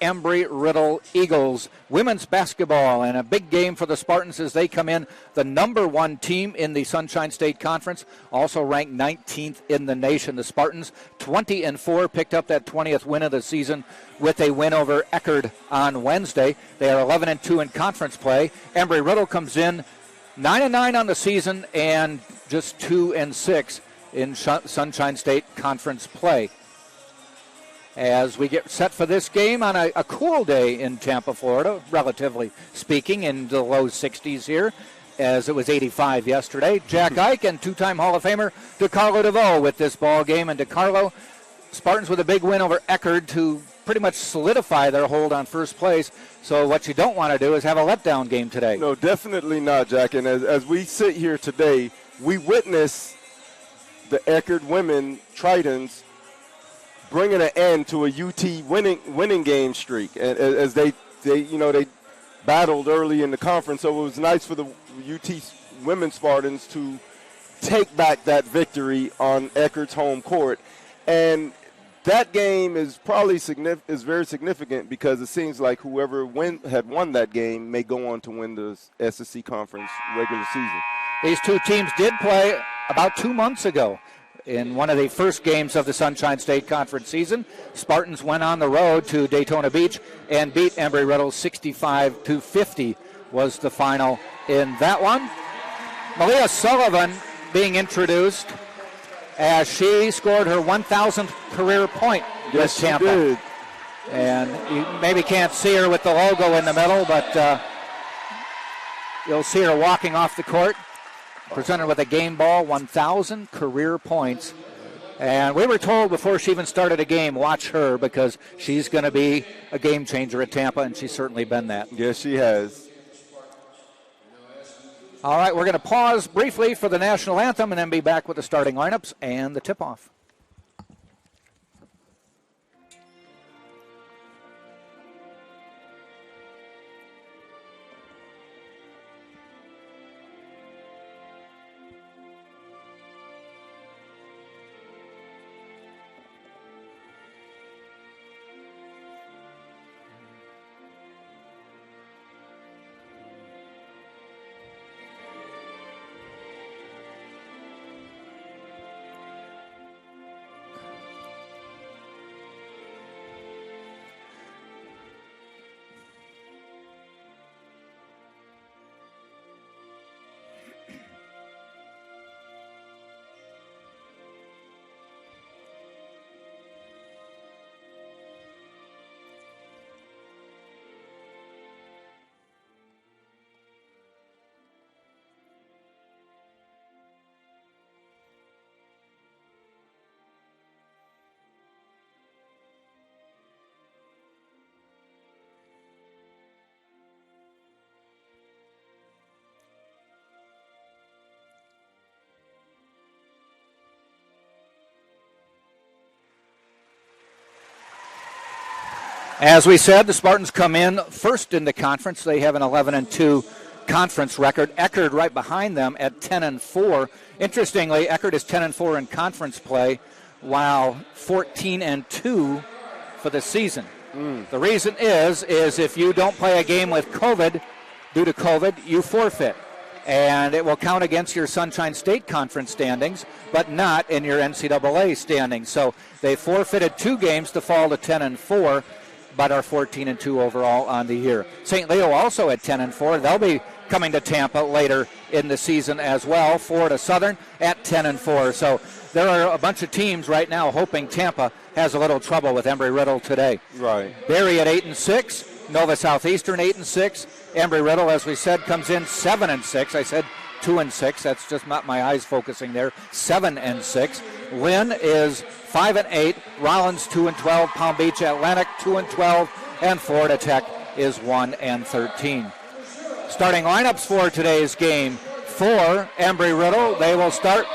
Embry Riddle Eagles. Women's basketball, and a big game for the Spartans as they come in the number 1 team in the Sunshine State Conference, also ranked 19th in the nation. The Spartans 20-4, picked up that 20th win of the season with a win over Eckerd on Wednesday. They are 11-2 in conference play. Embry Riddle comes in 9-9 on the season and just 2-6 in Sunshine State Conference play. As we get set for this game on a cool day in Tampa, Florida, relatively speaking, in the low 60s here, as it was 85 yesterday. Jack Ike and two-time Hall of Famer DeCarlo DeVoe with this ball game. And DeCarlo, Spartans with a big win over Eckerd to pretty much solidify their hold on first place. So what you don't want to do is have a letdown game today. No, definitely not, Jack. And as we sit here today, we witness the Eckerd women Tritons bringing an end to a UT winning game streak, and as they battled early in the conference. So it was nice for the UT women Spartans to take back that victory on Eckerd's home court, and that game is probably very significant because it seems like whoever had won that game may go on to win the SEC conference regular season. These two teams did play about 2 months ago in one of the first games of the Sunshine State Conference season. Spartans went on the road to Daytona Beach and beat Embry Riddle 65-50 was the final in that one. Malia Sullivan being introduced as she scored her 1,000th career point with Tampa. She did. And you maybe can't see her with the logo in the middle, but you'll see her walking off the court, presented with a game ball, 1,000 career points. And we were told before she even started a game, watch her because she's going to be a game changer at Tampa, and she's certainly been that. Yes, she has. All right, we're going to pause briefly for the national anthem and then be back with the starting lineups and the tip-off. As we said, the Spartans come in first in the conference. They have an 11-2 conference record. Eckerd right behind them at 10-4. Interestingly, Eckerd is 10-4 in conference play, while 14-2 for the season. The reason is if you don't play a game with COVID, due to COVID, you forfeit. And it will count against your Sunshine State Conference standings, but not in your NCAA standings. So they forfeited 2 games to fall to 10-4. But are 14-2 overall on the year. St. Leo also at 10-4. They'll be coming to Tampa later in the season as well. Florida Southern at 10-4. So there are a bunch of teams right now hoping Tampa has a little trouble with Embry Riddle today. Right. Berry at 8-6. Nova Southeastern 8-6. Embry Riddle, as we said, comes in 7-6. I said 2-6. That's just not my eyes focusing there. 7-6. Lynn is 5-8, Rollins 2-12, Palm Beach Atlantic 2-12, and Florida Tech is 1-13. Starting lineups for today's game: for Embry Riddle, they will start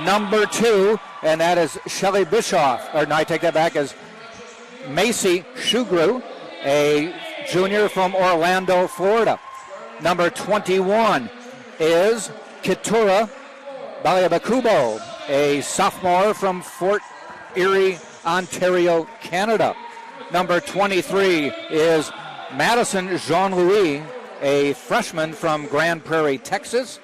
number 2, and that is Shelly Bischoff. Or no, I take that back, as Macy Shugru, a junior from Orlando, Florida. Number 21 is Keturah Baliabakubo, a sophomore from Fort Erie, Ontario, Canada. Number 23 is Madison Jean-Louis, a freshman from Grand Prairie, Texas.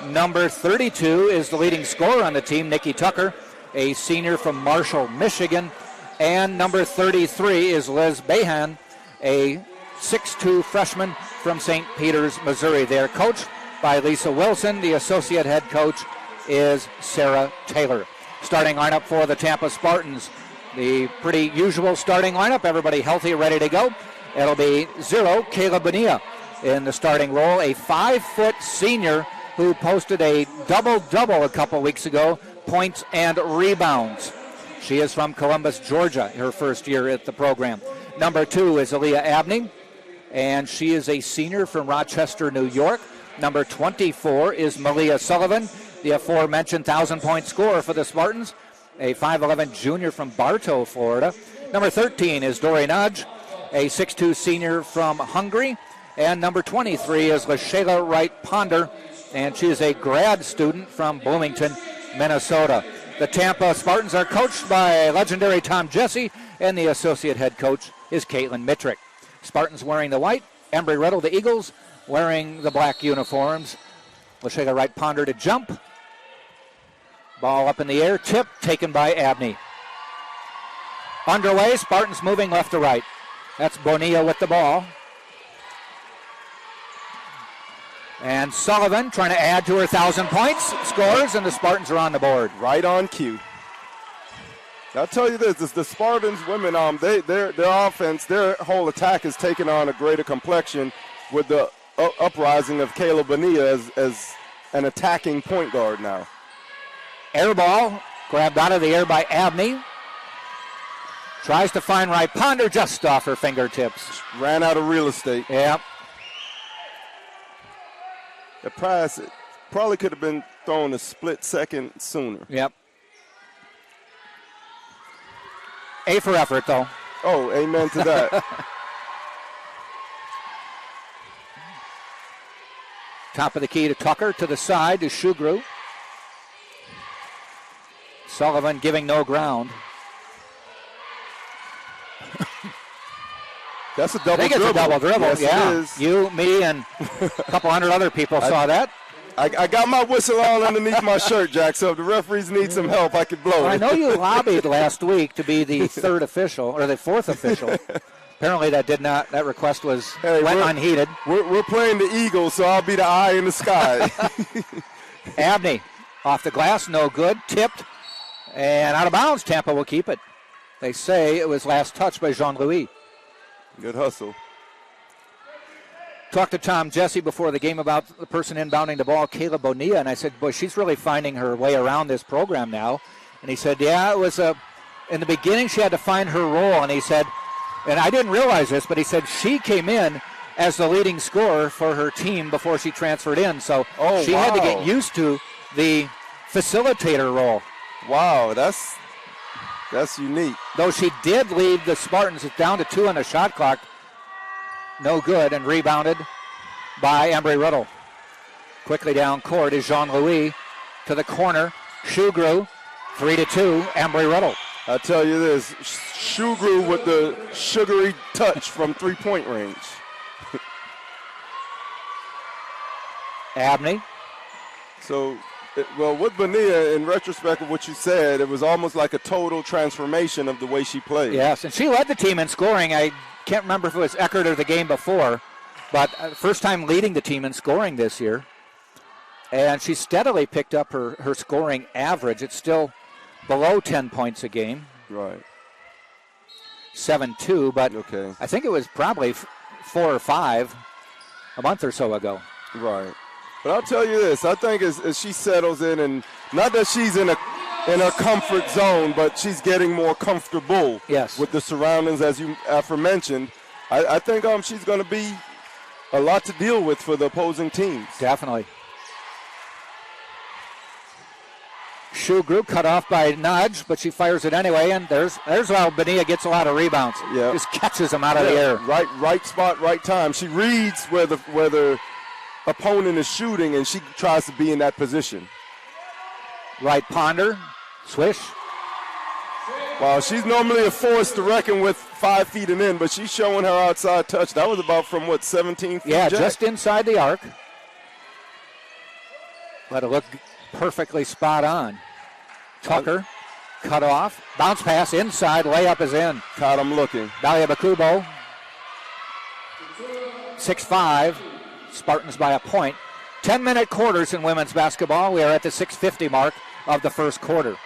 Number 32 is the leading scorer on the team, Nikki Tucker, a senior from Marshall, Michigan. And number 33 is Liz Behan, a 6'2 freshman from St. Peters, Missouri. They are coached by Lisa Wilson. The associate head coach is Sarah Taylor. Starting lineup for the Tampa Spartans. The pretty usual starting lineup. Everybody healthy, ready to go. It'll be 0, Kayla Bonilla in the starting role, a 5-foot senior who posted a double-double a couple weeks ago, points and rebounds. She is from Columbus, Georgia, her first year at the program. Number 2 is Aaliyah Abney, and she is a senior from Rochester, New York. Number 24 is Malia Sullivan, the aforementioned 1,000-point scorer for the Spartans, a 5'11 junior from Bartow, Florida. Number 13 is Dori Nudge, a 6'2 senior from Hungary. And number 23 is LaShayla Wright-Ponder, and she is a grad student from Bloomington, Minnesota. The Tampa Spartans are coached by legendary Tom Jesse, and the associate head coach is Caitlin Mittrick. Spartans wearing the white, Embry Riddle, the Eagles, wearing the black uniforms. LaShayla Wright-Ponder to jump. Ball up in the air, tip taken by Abney. Underway, Spartans moving left to right. That's Bonilla with the ball. And Sullivan trying to add to her 1,000 points, scores, and the Spartans are on the board. Right on cue. I'll tell you this, the Spartans women, their offense, their whole attack has taken on a greater complexion with the uprising of Kayla Bonilla as an attacking point guard now. Air ball grabbed out of the air by Abney. Tries to find Wright-Ponder just off her fingertips. Ran out of real estate. Yep. The pass probably could have been thrown a split second sooner. Yep. A for effort, though. Oh, amen to that. Top of the key to Tucker, to the side to Shugru. Sullivan giving no ground. That's a double dribble. I think it's a double dribble, yes, yeah. It is. You, me, and a couple hundred other people saw that. I got my whistle on underneath my shirt, Jack, so if the referees need some help, I could blow it. I know you lobbied last week to be the third official, or the fourth official. Apparently that request went unheeded. We're playing the Eagles, so I'll be the eye in the sky. Abney off the glass, no good, tipped, and out of bounds. Tampa will keep it. They say it was last touched by Jean-Louis. Good hustle. Talked to Tom Jesse before the game about the person inbounding the ball, Kayla Bonilla, and I said, boy, she's really finding her way around this program now. And he said, yeah, it was in the beginning she had to find her role, and he said, and I didn't realize this, but he said she came in as the leading scorer for her team before she transferred in, so she had to get used to the facilitator role. Wow, that's unique. Though she did lead the Spartans down to 2 on the shot clock. No good, and rebounded by Embry Riddle. Quickly down court is Jean-Louis to the corner. Shugru, 3-2, Embry Riddle. I tell you this, Shugru with the sugary touch from three-point range. Abney. So, with Bonilla, in retrospect of what you said, it was almost like a total transformation of the way she played. Yes, and she led the team in scoring. I can't remember if it was Eckert or the game before, but first time leading the team in scoring this year. And she steadily picked up her scoring average. It's still below 10 points a game. Right. 7-2, but okay. I think it was probably 4 or 5 a month or so ago. Right. But I'll tell you this, I think as she settles in, and not that she's in her comfort zone, but she's getting more comfortable with the surroundings, as you aforementioned. I think she's going to be a lot to deal with for the opposing teams. Definitely. Shugru cut off by Nudge, but she fires it anyway, and there's how Bonilla gets a lot of rebounds. Yeah. Just catches them out of the air. Right spot, right time. She reads where the opponent is shooting, and she tries to be in that position. Wright-Ponder, swish. Wow, she's normally a force to reckon with 5 feet and in, but she's showing her outside touch. That was about from, 17 feet? Yeah, Jack? just inside the arc. But it looked perfectly spot on. Tucker, cut off, bounce pass inside, layup is in. Caught him looking. Dalia Bakubo, 6-5, Spartans by a point. 10-minute quarters in women's basketball. We are at the 6:50 mark of the first quarter.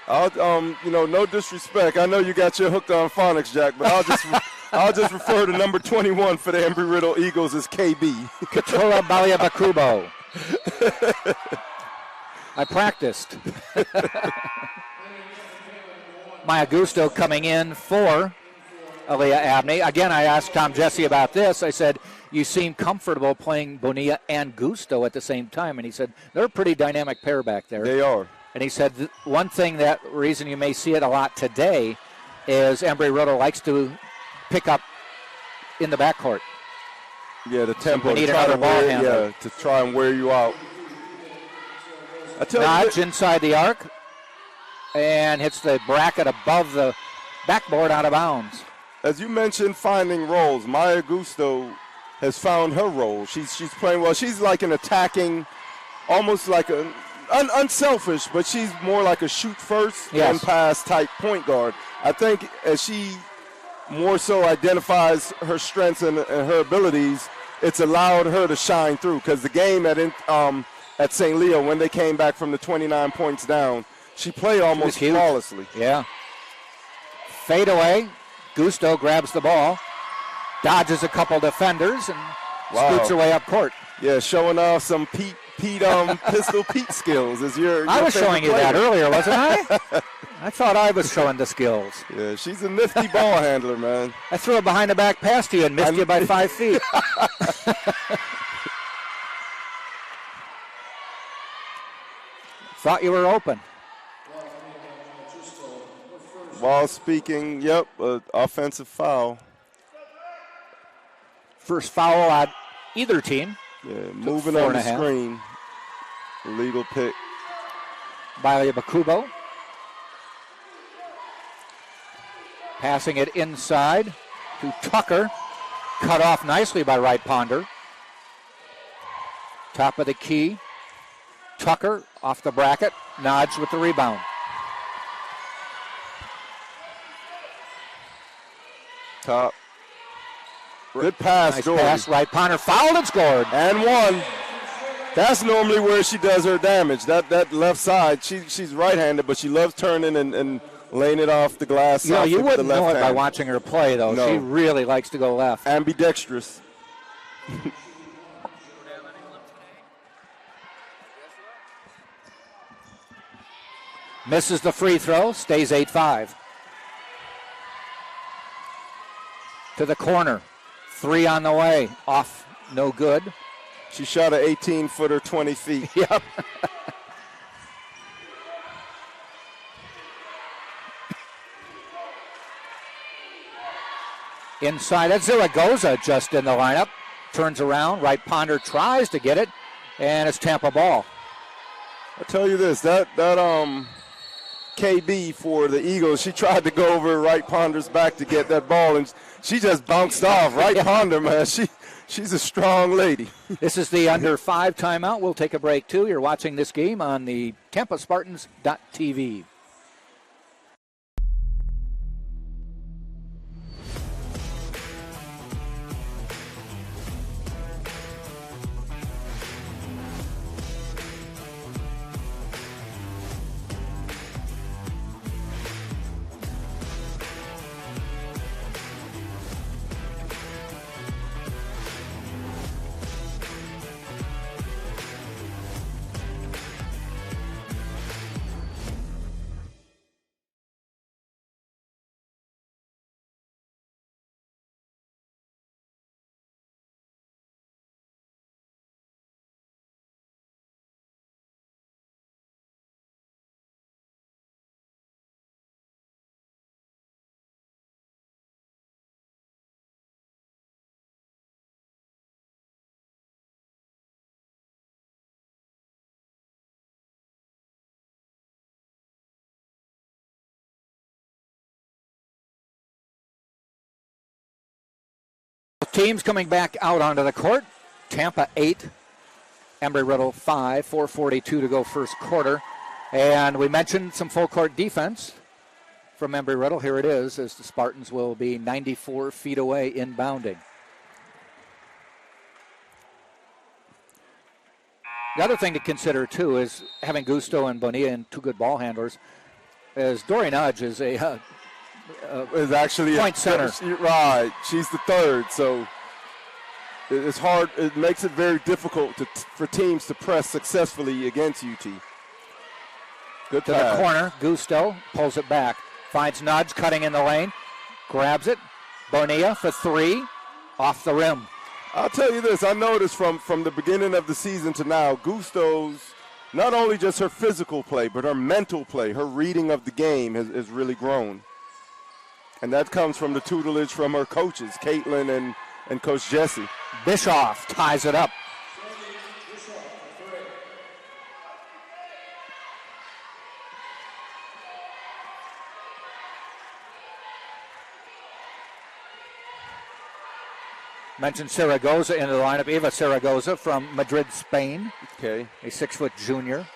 No disrespect. I know you got your hook on phonics, Jack, but I'll just refer to number 21 for the Embry Riddle Eagles as KB. Katura Balia Bakubo. I practiced. Maya Gusto coming in for Aaliyah Abney. Again, I asked Tom Jesse about this. I said, you seem comfortable playing Bonilla and Gusto at the same time. And he said, they're a pretty dynamic pair back there. They are. And he said, one thing that reason you may see it a lot today is Embry Riddle likes to pick up in the backcourt. Yeah, the tempo. So we need another ball handler. Yeah, to try and wear you out. Nudge inside the arc and hits the bracket above the backboard out of bounds. As you mentioned, finding roles. Maya Gusto has found her role. She's playing well. She's like an attacking, almost like an unselfish, but she's more like a shoot first and pass type point guard. I think as she more so identifies her strengths and her abilities, it's allowed her to shine through. Because the game at St. Leo, when they came back from the 29 points down, she played almost flawlessly. Yeah. Fade away. Gusto grabs the ball, dodges a couple defenders, and scoots her way up court. Yeah, showing off some Pistol Pete skills. I was showing you that earlier, wasn't I? I thought I was showing the skills. Yeah, she's a nifty ball handler, man. I threw a behind the back pass to you and missed you by 5 feet. Thought you were open. While speaking, offensive foul. First foul on either team. Yeah, moving on the screen. Illegal pick. Balia Bakubo. Passing it inside to Tucker. Cut off nicely by Wright Ponder. Top of the key. Tucker off the bracket. Nodge with the rebound. Top. Good pass, nice Doherty. Pass. Wright Ponder fouled and scored. And one. That's normally where she does her damage. That left side, she's right-handed, but she loves turning and laying it off the glass. You wouldn't know it by watching her play, though. No. She really likes to go left. Ambidextrous. Misses the free throw, stays 8-5. To the corner. 3 on the way. Off, no good. She shot an 18-footer, 20 feet. Yep. Inside, that's Zaragoza just in the lineup. Turns around, Wright Ponder tries to get it, and it's Tampa ball. I'll tell you this, that KB for the Eagles, she tried to go over Wright Ponder's back to get that ball, and she just bounced off. Wright Ponder, man, she's a strong lady. This is the under 5 timeout. We'll take a break, too. You're watching this game on the TampaSpartans.tv. Teams coming back out onto the court. Tampa 8, Embry Riddle 5, 4:42 to go first quarter. And we mentioned some full court defense from Embry Riddle. Here it is, as the Spartans will be 94 feet away inbounding. The other thing to consider, too, is having Gusto and Bonilla and two good ball handlers, as Dory Nudge is a is actually point center. Right. She's the third, so it's hard. It makes it very difficult for teams to press successfully against UT. Good to pass. The corner. Gusto pulls it back. Finds Nudge cutting in the lane. Grabs it. Bonilla for three. Off the rim. I'll tell you this. I noticed from the beginning of the season to now, Gusto's, not only just her physical play, but her mental play, her reading of the game has really grown. And that comes from the tutelage from her coaches, Caitlin and Coach Jesse. Bischoff ties it up. Mentioned Zaragoza into the lineup. Eva Zaragoza from Madrid, Spain. Okay. A 6-foot junior.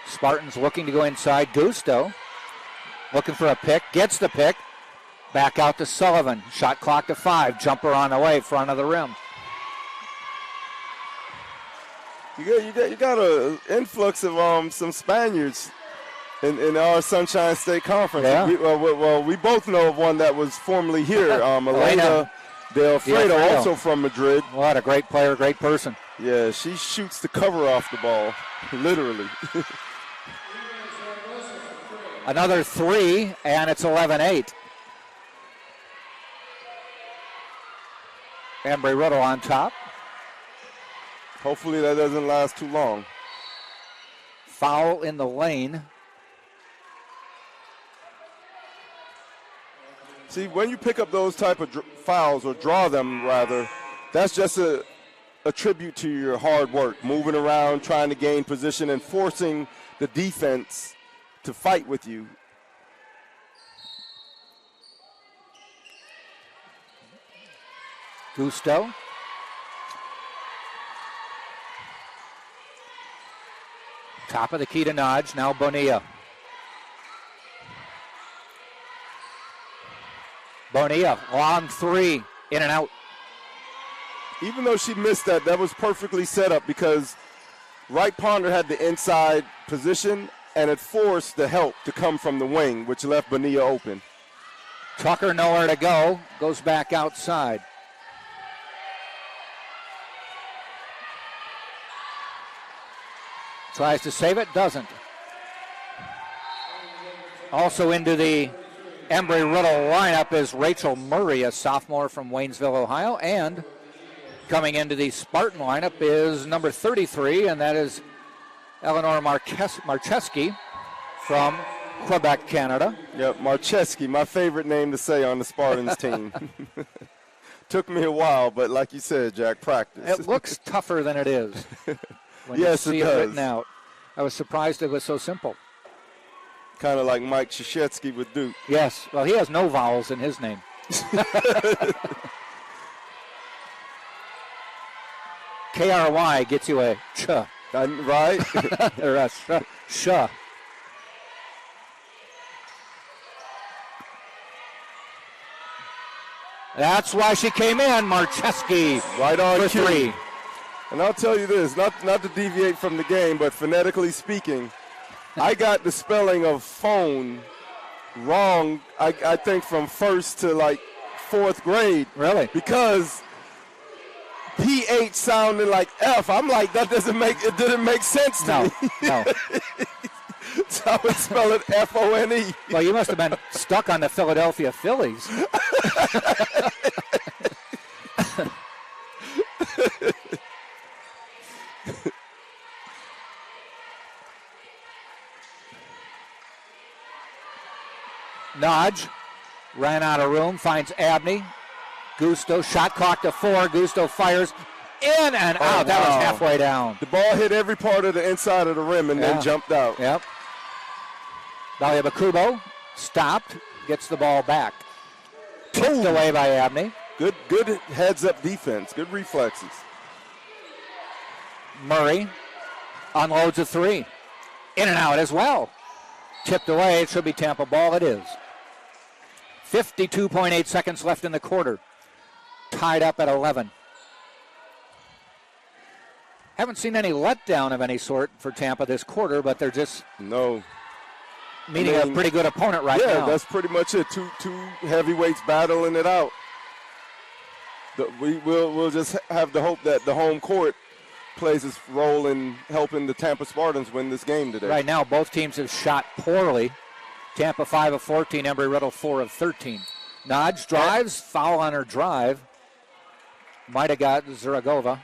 Spartans looking to go inside. Gusto looking for a pick. Gets the pick. Back out to Sullivan. Shot clock to 5. Jumper on the way, front of the rim. You got an influx of some Spaniards in our Sunshine State Conference. Yeah. We both know of one that was formerly here, Elena De Alfredo, also from Madrid. What a great player, great person. Yeah, she shoots the cover off the ball, literally. Another three, and it's 11-8. Embry Riddle on top. Hopefully that doesn't last too long. Foul in the lane. See, when you pick up those type of fouls, or draw them rather, that's just a tribute to your hard work, moving around, trying to gain position, and forcing the defense to fight with you. Gusto. Top of the key to Nudge. Now Bonilla. Bonilla, long three, in and out. Even though she missed that was perfectly set up because Wright Ponder had the inside position and it forced the help to come from the wing, which left Bonilla open. Tucker nowhere to go, goes back outside. Tries to save it, doesn't. Also into the Embry Riddle lineup is Rachel Murray, a sophomore from Waynesville, Ohio. And coming into the Spartan lineup is number 33, and that is Eleanor Marcheski from Quebec, Canada. Yep, Marcheski, my favorite name to say on the Spartans team. Took me a while, but like you said, Jack, practice. It looks tougher than it is when yes, you see it does. written out. I was surprised it was so simple. Kind of like Mike Krzyzewski with Duke. Yes, well, he has no vowels in his name. KRY gets you a ch. Right? Or a sh. That's why she came in, Marcheski. Right on for cue. 3. And I'll tell you this, not to deviate from the game, but phonetically speaking, I got the spelling of phone wrong, I think, from first to like 4th grade. Really? Because PH sounded like F. I'm like, it didn't make sense to me. No. So I would spell it F-O-N-E. Well, you must have been stuck on the Philadelphia Phillies. Nodge ran out of room, finds Abney. Gusto, shot clock to 4. Gusto fires in and out. That was halfway down. The ball hit every part of the inside of the rim and then jumped out. Yep. Dalia Bakubo stopped, gets the ball back. Tipped away by Abney. Good heads-up defense. Good reflexes. Murray unloads a three. In and out as well. Tipped away. It should be Tampa ball. It is. 52.8 seconds left in the quarter. Tied up at 11. Haven't seen any letdown of any sort for Tampa this quarter, but they're just meeting a pretty good opponent right now. Yeah, that's pretty much it. Two heavyweights battling it out. We'll just have the hope that the home court plays its role in helping the Tampa Spartans win this game today. Right now, both teams have shot poorly. Tampa 5 of 14, Embry Riddle 4 of 13. Nodge drives, foul on her drive. Might have got Zuragova.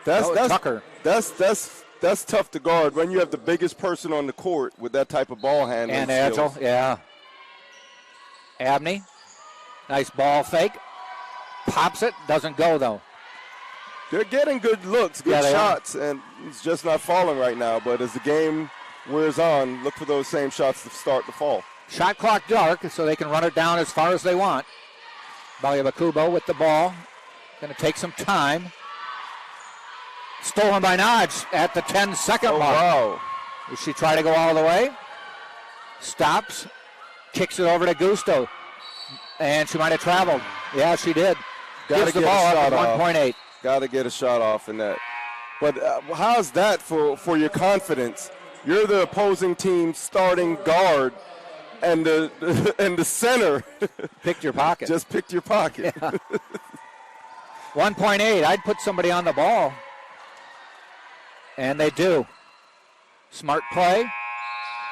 Tucker. That's tough to guard when you have the biggest person on the court with that type of ball handling and skills. Agile, yeah. Abney, nice ball fake. Pops it, doesn't go though. They're getting good looks, good shots, and it's just not falling right now. But as the game wears on, look for those same shots to start to fall. Shot clock dark, so they can run it down as far as they want. Baliabakubo with the ball. Going to take some time. Stolen by Nodge at the 10-second mark. Wow. Does she try to go all the way? Stops. Kicks it over to Gusto. And she might have traveled. Yeah, she did. Gives the ball up at 1.8. Got to get a shot off in that. But how's that for your confidence? You're the opposing team's starting guard, and the center picked your pocket. Just picked your pocket. Yeah. 1.8. I'd put somebody on the ball. And they do. Smart play.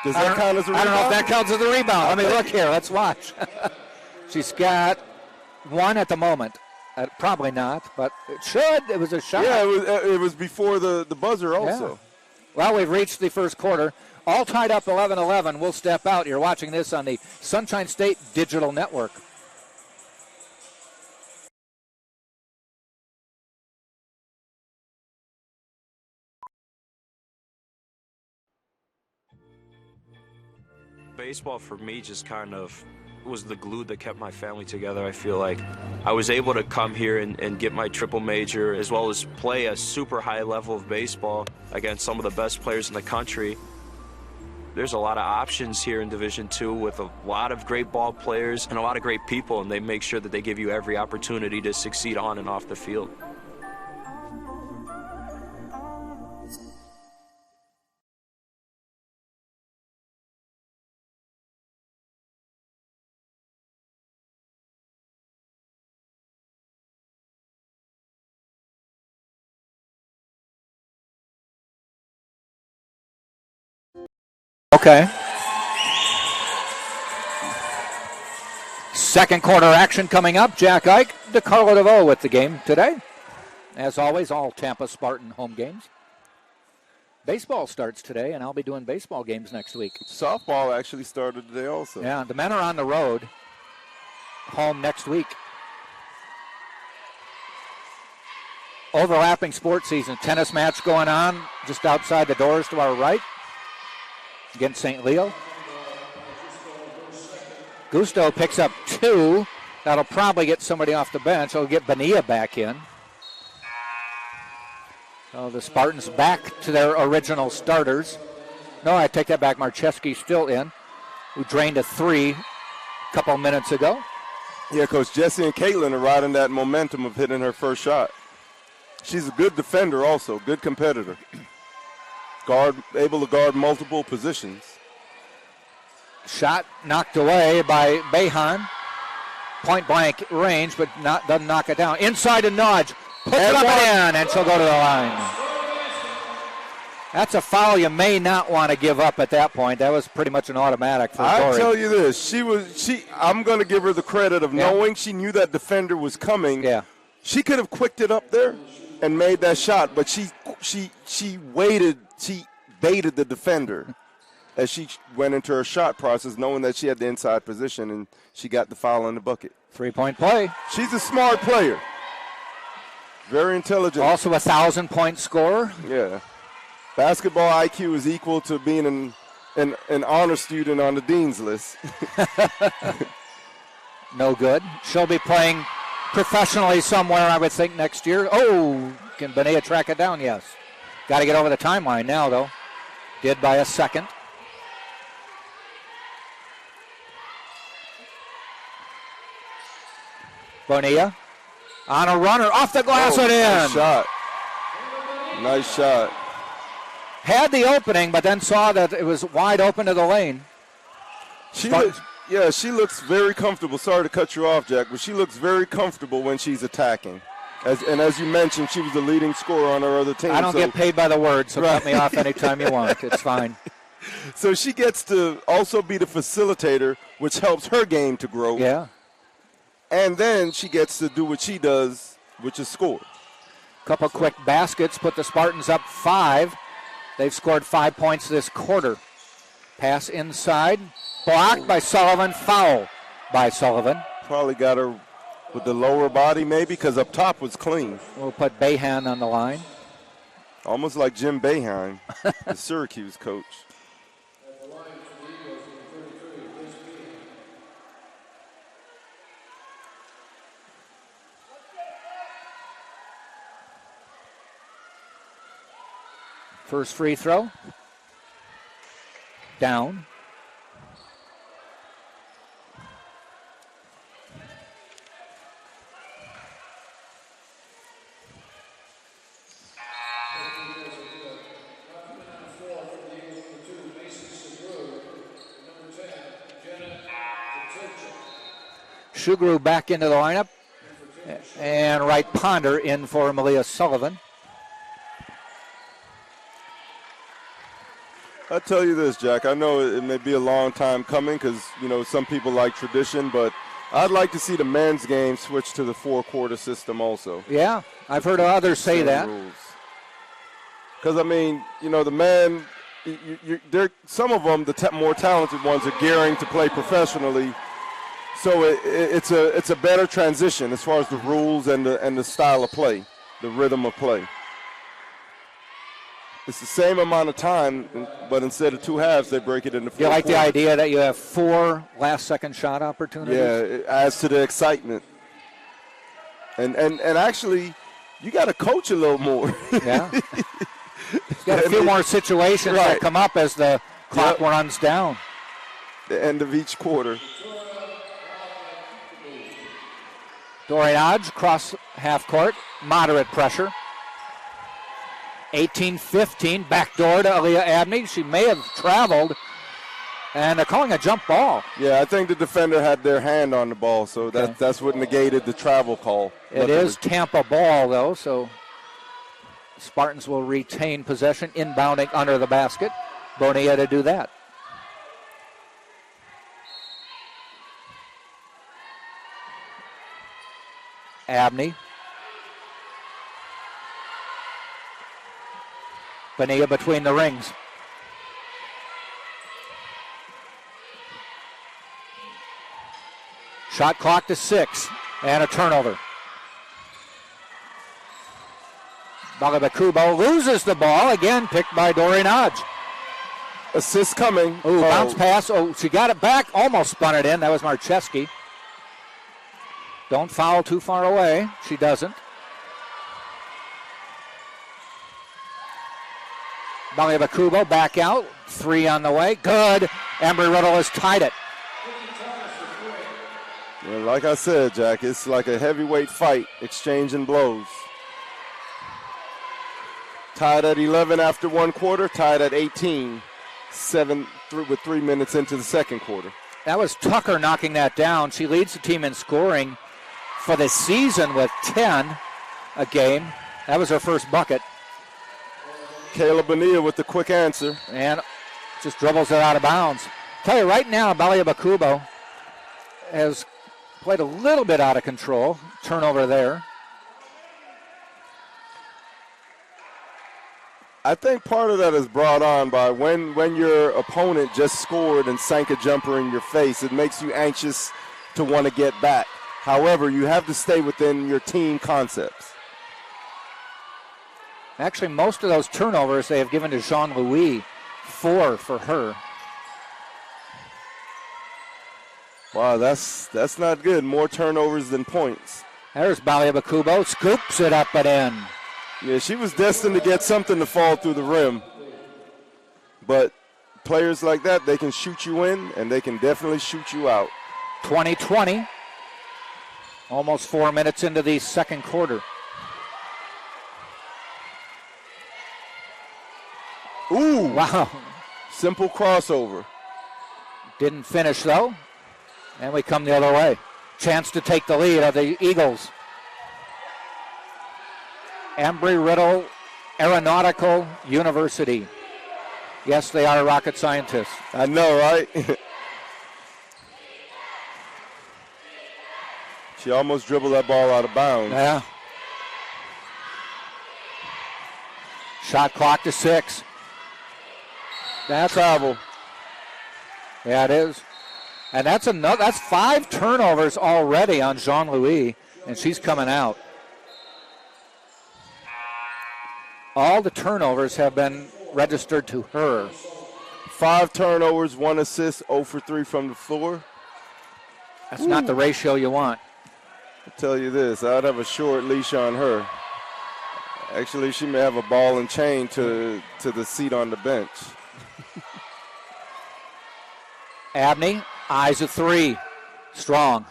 Does that count as a rebound? I don't know if that counts as a rebound. Let me look here. Let's watch. She's got one at the moment. Probably not, but it should. It was a shot. Yeah, it was before the buzzer also. Yeah. Well, we've reached the first quarter. All tied up 11-11. We'll step out. You're watching this on the Sunshine State Digital Network. Baseball for me just kind of was the glue that kept my family together. I feel like I was able to come here and get my triple major, as well as play a super high level of baseball against some of the best players in the country. There's a lot of options here in Division II with a lot of great ball players and a lot of great people, and they make sure that they give you every opportunity to succeed on and off the field. Okay. Second quarter action coming up. Jack Ike, DeCarlo DeVoe with the game today. As always, all Tampa Spartan home games. Baseball starts today, and I'll be doing baseball games next week. Softball actually started today also. Yeah, the men are on the road, home next week. Overlapping sports season. Tennis match going on just outside the doors to our right against St. Leo. Gusto picks up 2. That'll probably get somebody off the bench. It'll get Bonilla back in. So the Spartans back to their original starters. No, I take that back. Marcheski's still in, who drained a 3 a couple minutes ago. Yeah, Coach Jesse and Caitlin are riding that momentum of hitting her first shot. She's a good defender also, good competitor. Able to guard multiple positions. Shot knocked away by Behan. Point blank range, but doesn't knock it down. Inside to Nodge. Puts it up and in, and she'll go to the line. That's a foul you may not want to give up at that point. That was pretty much an automatic for Dory. I tell you this, I'm going to give her the credit of knowing she knew that defender was coming. Yeah. She could have quicked it up there and made that shot, but she waited. She baited the defender as she went into her shot process, knowing that she had the inside position, and she got the foul in the bucket. 3-point play. She's a smart player. Very intelligent. Also a 1,000-point scorer. Yeah. Basketball IQ is equal to being an honor student on the dean's list. No good. She'll be playing professionally somewhere, I would think, next year. Oh, can Bonilla track it down? Yes. Got to get over the timeline now, though. Did by a second. Bonilla on a runner, off the glass and in. Nice shot. Nice shot. Had the opening, but then saw that it was wide open to the lane. She looks very comfortable. Sorry to cut you off, Jack, but she looks very comfortable when she's attacking. As you mentioned, she was the leading scorer on her other team. I don't get paid by the word, so cut me off anytime you want. It's fine. So she gets to also be the facilitator, which helps her game to grow. Yeah. And then she gets to do what she does, which is score. Couple quick baskets put the Spartans up 5. They've scored 5 points this quarter. Pass inside, blocked by Sullivan, foul by Sullivan. Probably got her with the lower body maybe, because up top was clean. We'll put Boeheim on the line. Almost like Jim Boeheim, the Syracuse coach. First free throw. Down. Shugru back into the lineup. And Wright Ponder in for Malia Sullivan. I'll tell you this, Jack. I know it may be a long time coming because, some people like tradition, but I'd like to see the men's game switch to the 4-quarter system also. Yeah, I've heard others say that. Because, the men, some of them, the more talented ones, are gearing to play professionally. So it's a better transition as far as the rules and the style of play, the rhythm of play. It's the same amount of time, but instead of 2 halves, they break it into 4 You like quarters. the idea that you have 4 last-second shot opportunities? Yeah, it adds to the excitement. And actually, you got to coach a little more. Yeah. Got a few more situations that come up as the clock runs down. The end of each quarter. Dorian Hodge, cross half court, moderate pressure. 18-15, backdoor to Aaliyah Abney. She may have traveled, and they're calling a jump ball. Yeah, I think the defender had their hand on the ball, so that's what negated the travel call. It is Tampa ball, though, so Spartans will retain possession, inbounding under the basket. Bonilla to do that. Abney. Bonilla between the rings. Shot clock to 6 and a turnover. Balabakubo loses the ball, again picked by Dorian Hodge. Assist coming. Ooh, bounce pass. Oh, she got it back, almost spun it in. That was Marcheski. Don't foul too far away. She doesn't. Balabakubo back out. 3 on the way. Good. Embry Riddle has tied it. Well, like I said, Jack, it's like a heavyweight fight, exchanging blows. Tied at 11 after 1 quarter, tied at 18, 7 with 3 minutes into the second quarter. That was Tucker knocking that down. She leads the team in scoring for the season with 10 a game. That was her first bucket. Kayla Bonilla with the quick answer. And just dribbles it out of bounds. Tell you right now, Balabakubo has played a little bit out of control. Turnover there. I think part of that is brought on by when your opponent just scored and sank a jumper in your face, it makes you anxious to want to get back. However, you have to stay within your team concepts. Actually, most of those turnovers they have given to Jean-Louis. 4 for her. Wow, that's not good. More turnovers than points. There's Baliabakubo, scoops it up and in. Yeah, she was destined to get something to fall through the rim. But players like that, they can shoot you in, and they can definitely shoot you out. 20-20. Almost 4 minutes into the second quarter. Ooh. Wow. Simple crossover. Didn't finish, though. And we come the other way. Chance to take the lead of the Eagles. Embry Riddle Aeronautical University. Yes, they are rocket scientists. I know, right? She almost dribbled that ball out of bounds. Yeah. Shot clock to 6. That's travel. Yeah, it is. And that's 5 turnovers already on Jean-Louis, and she's coming out. All the turnovers have been registered to her. 5 turnovers, 1 assist, 0 for 3 from the floor. That's not the ratio you want. I'll tell you this, I'd have a short leash on her. Actually, she may have a ball and chain to the seat on the bench. Abney, eyes a 3. Strong.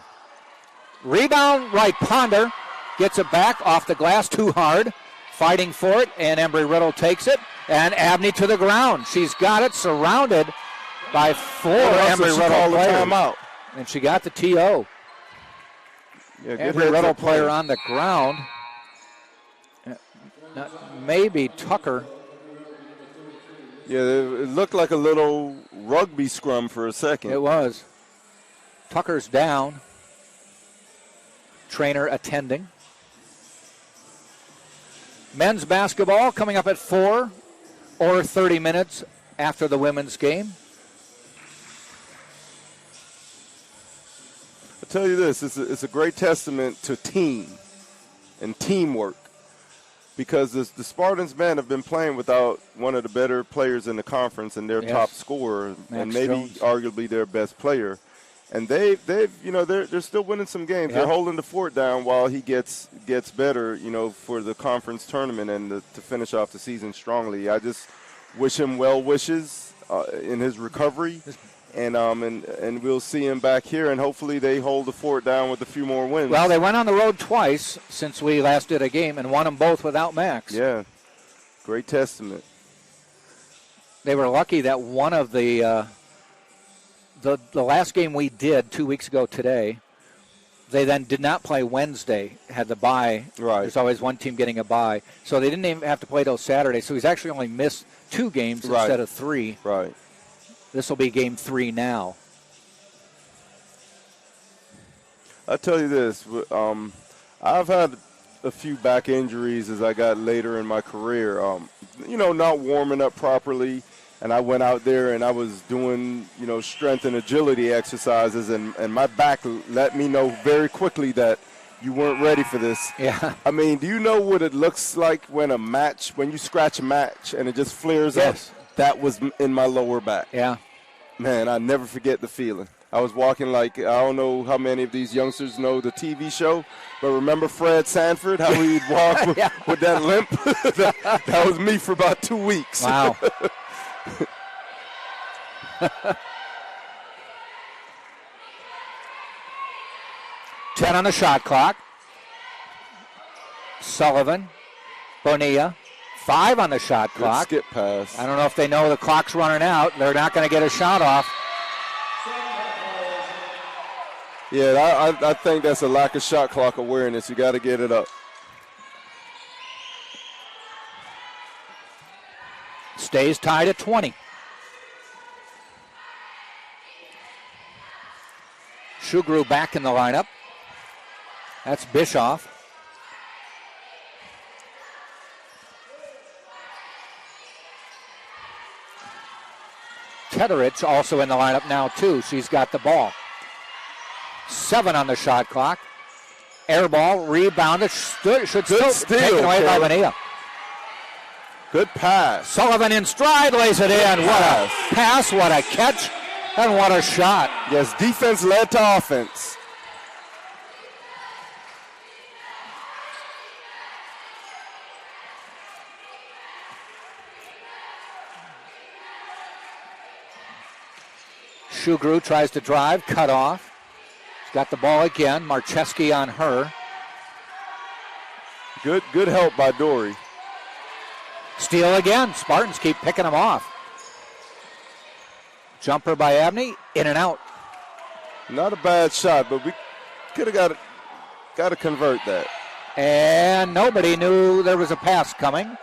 Rebound, right, Ponder. Gets it back off the glass, too hard. Fighting for it, and Embry Riddle takes it. And Abney to the ground. She's got it, surrounded by 4 Embry Riddle players. Timeout. And she got the TO. Yeah, Embry Riddle player on the ground. Maybe Tucker. Yeah, it looked like a little rugby scrum for a second. It was. Tucker's down. Trainer attending. Men's basketball coming up at 4 or 30 minutes after the women's game. I'll tell you this, it's a great testament to team and teamwork, because the Spartans men have been playing without one of the better players in the conference and their top scorer, and maybe Jones. Arguably their best player. And they're still winning some games. Yeah. They're holding the fort down while he gets better, for the conference tournament and to finish off the season strongly. I just wish him well wishes in his recovery, and we'll see him back here, and hopefully they hold the fort down with a few more wins. Well, they went on the road twice since we last did a game and won them both without Max. Yeah, great testament. They were lucky that one of the last game we did 2 weeks ago today, they then did not play Wednesday, had the bye. Right. There's always one team getting a bye. So they didn't even have to play till Saturday. So he's actually only missed 2 games instead of 3. Right. This will be game 3 now. I'll tell you this, I've had a few back injuries as I got later in my career, not warming up properly. And I went out there and I was doing, strength and agility exercises, and my back let me know very quickly that you weren't ready for this. Yeah. I mean, do you know what it looks like when you scratch a match and it just flares up? That was in my lower back. Yeah. Man, I never forget the feeling. I was walking I don't know how many of these youngsters know the TV show, but remember Fred Sanford, how he'd walk with that limp? that was me for about 2 weeks. Wow. 10 on the shot clock. Sullivan, Bonilla, 5 on the shot clock. Good skip pass. I don't know if they know the clock's running out. They're not going to get a shot off. Yeah, I think that's a lack of shot clock awareness. You got to get it up. Stays tied at 20. Shugru back in the lineup. That's Bischoff. Tedderich also in the lineup now, too. She's got the ball. 7 on the shot clock. Air ball, rebounded, should still taken away by Bonilla. Good pass. Sullivan in stride, lays it in. What a pass, what a catch. And what a shot. Yes, defense led to offense. Shugru tries to drive, cut off. She's got the ball again. Marcheski on her. Good help by Dory. Steal again. Spartans keep picking them off. Jumper by Abney, in and out. Not a bad shot, but we could have got to convert that. And nobody knew there was a pass coming.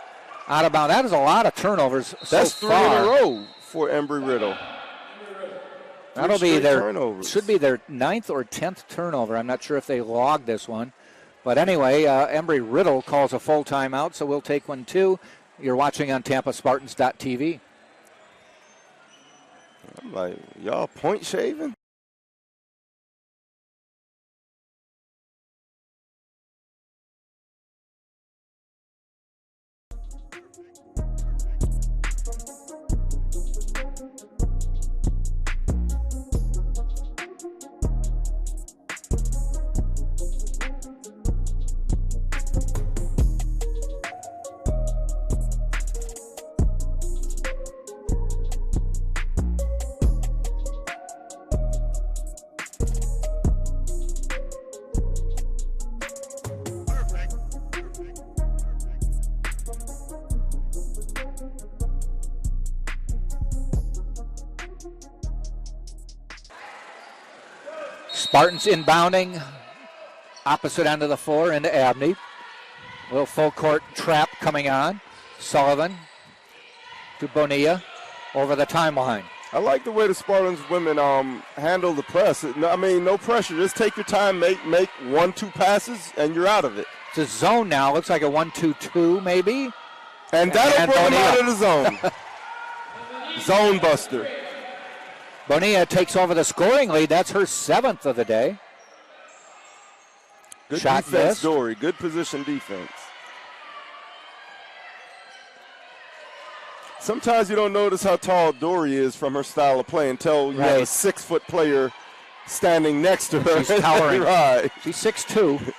Out of bounds. That is a lot of turnovers. That's so 3 far. in a row for Embry Riddle. That'll be their turnovers. Should be their 9th or 10th turnover. I'm not sure if they logged this one. But anyway, Embry Riddle calls a full timeout, so we'll take one too. You're watching on TampaSpartans.tv. I'm like, y'all point shaving? Spartans inbounding, opposite end of the floor into Abney. Little full court trap coming on. Sullivan to Bonilla over the timeline. I like the way the Spartans women handle the press. I mean, no pressure. Just take your time, make 1-2 passes, and you're out of it. It's a zone now. Looks like a 1-2-2 maybe. And that'll bring them Bonilla out of the zone. Zone buster. Bonilla takes over the scoring lead. That's her 7th of the day. Good Shot defense, missed. Dory. Good position defense. Sometimes you don't notice how tall Dory is from her style of play until you have a 6-foot player standing next to her. She's towering. Right. She's 6'2".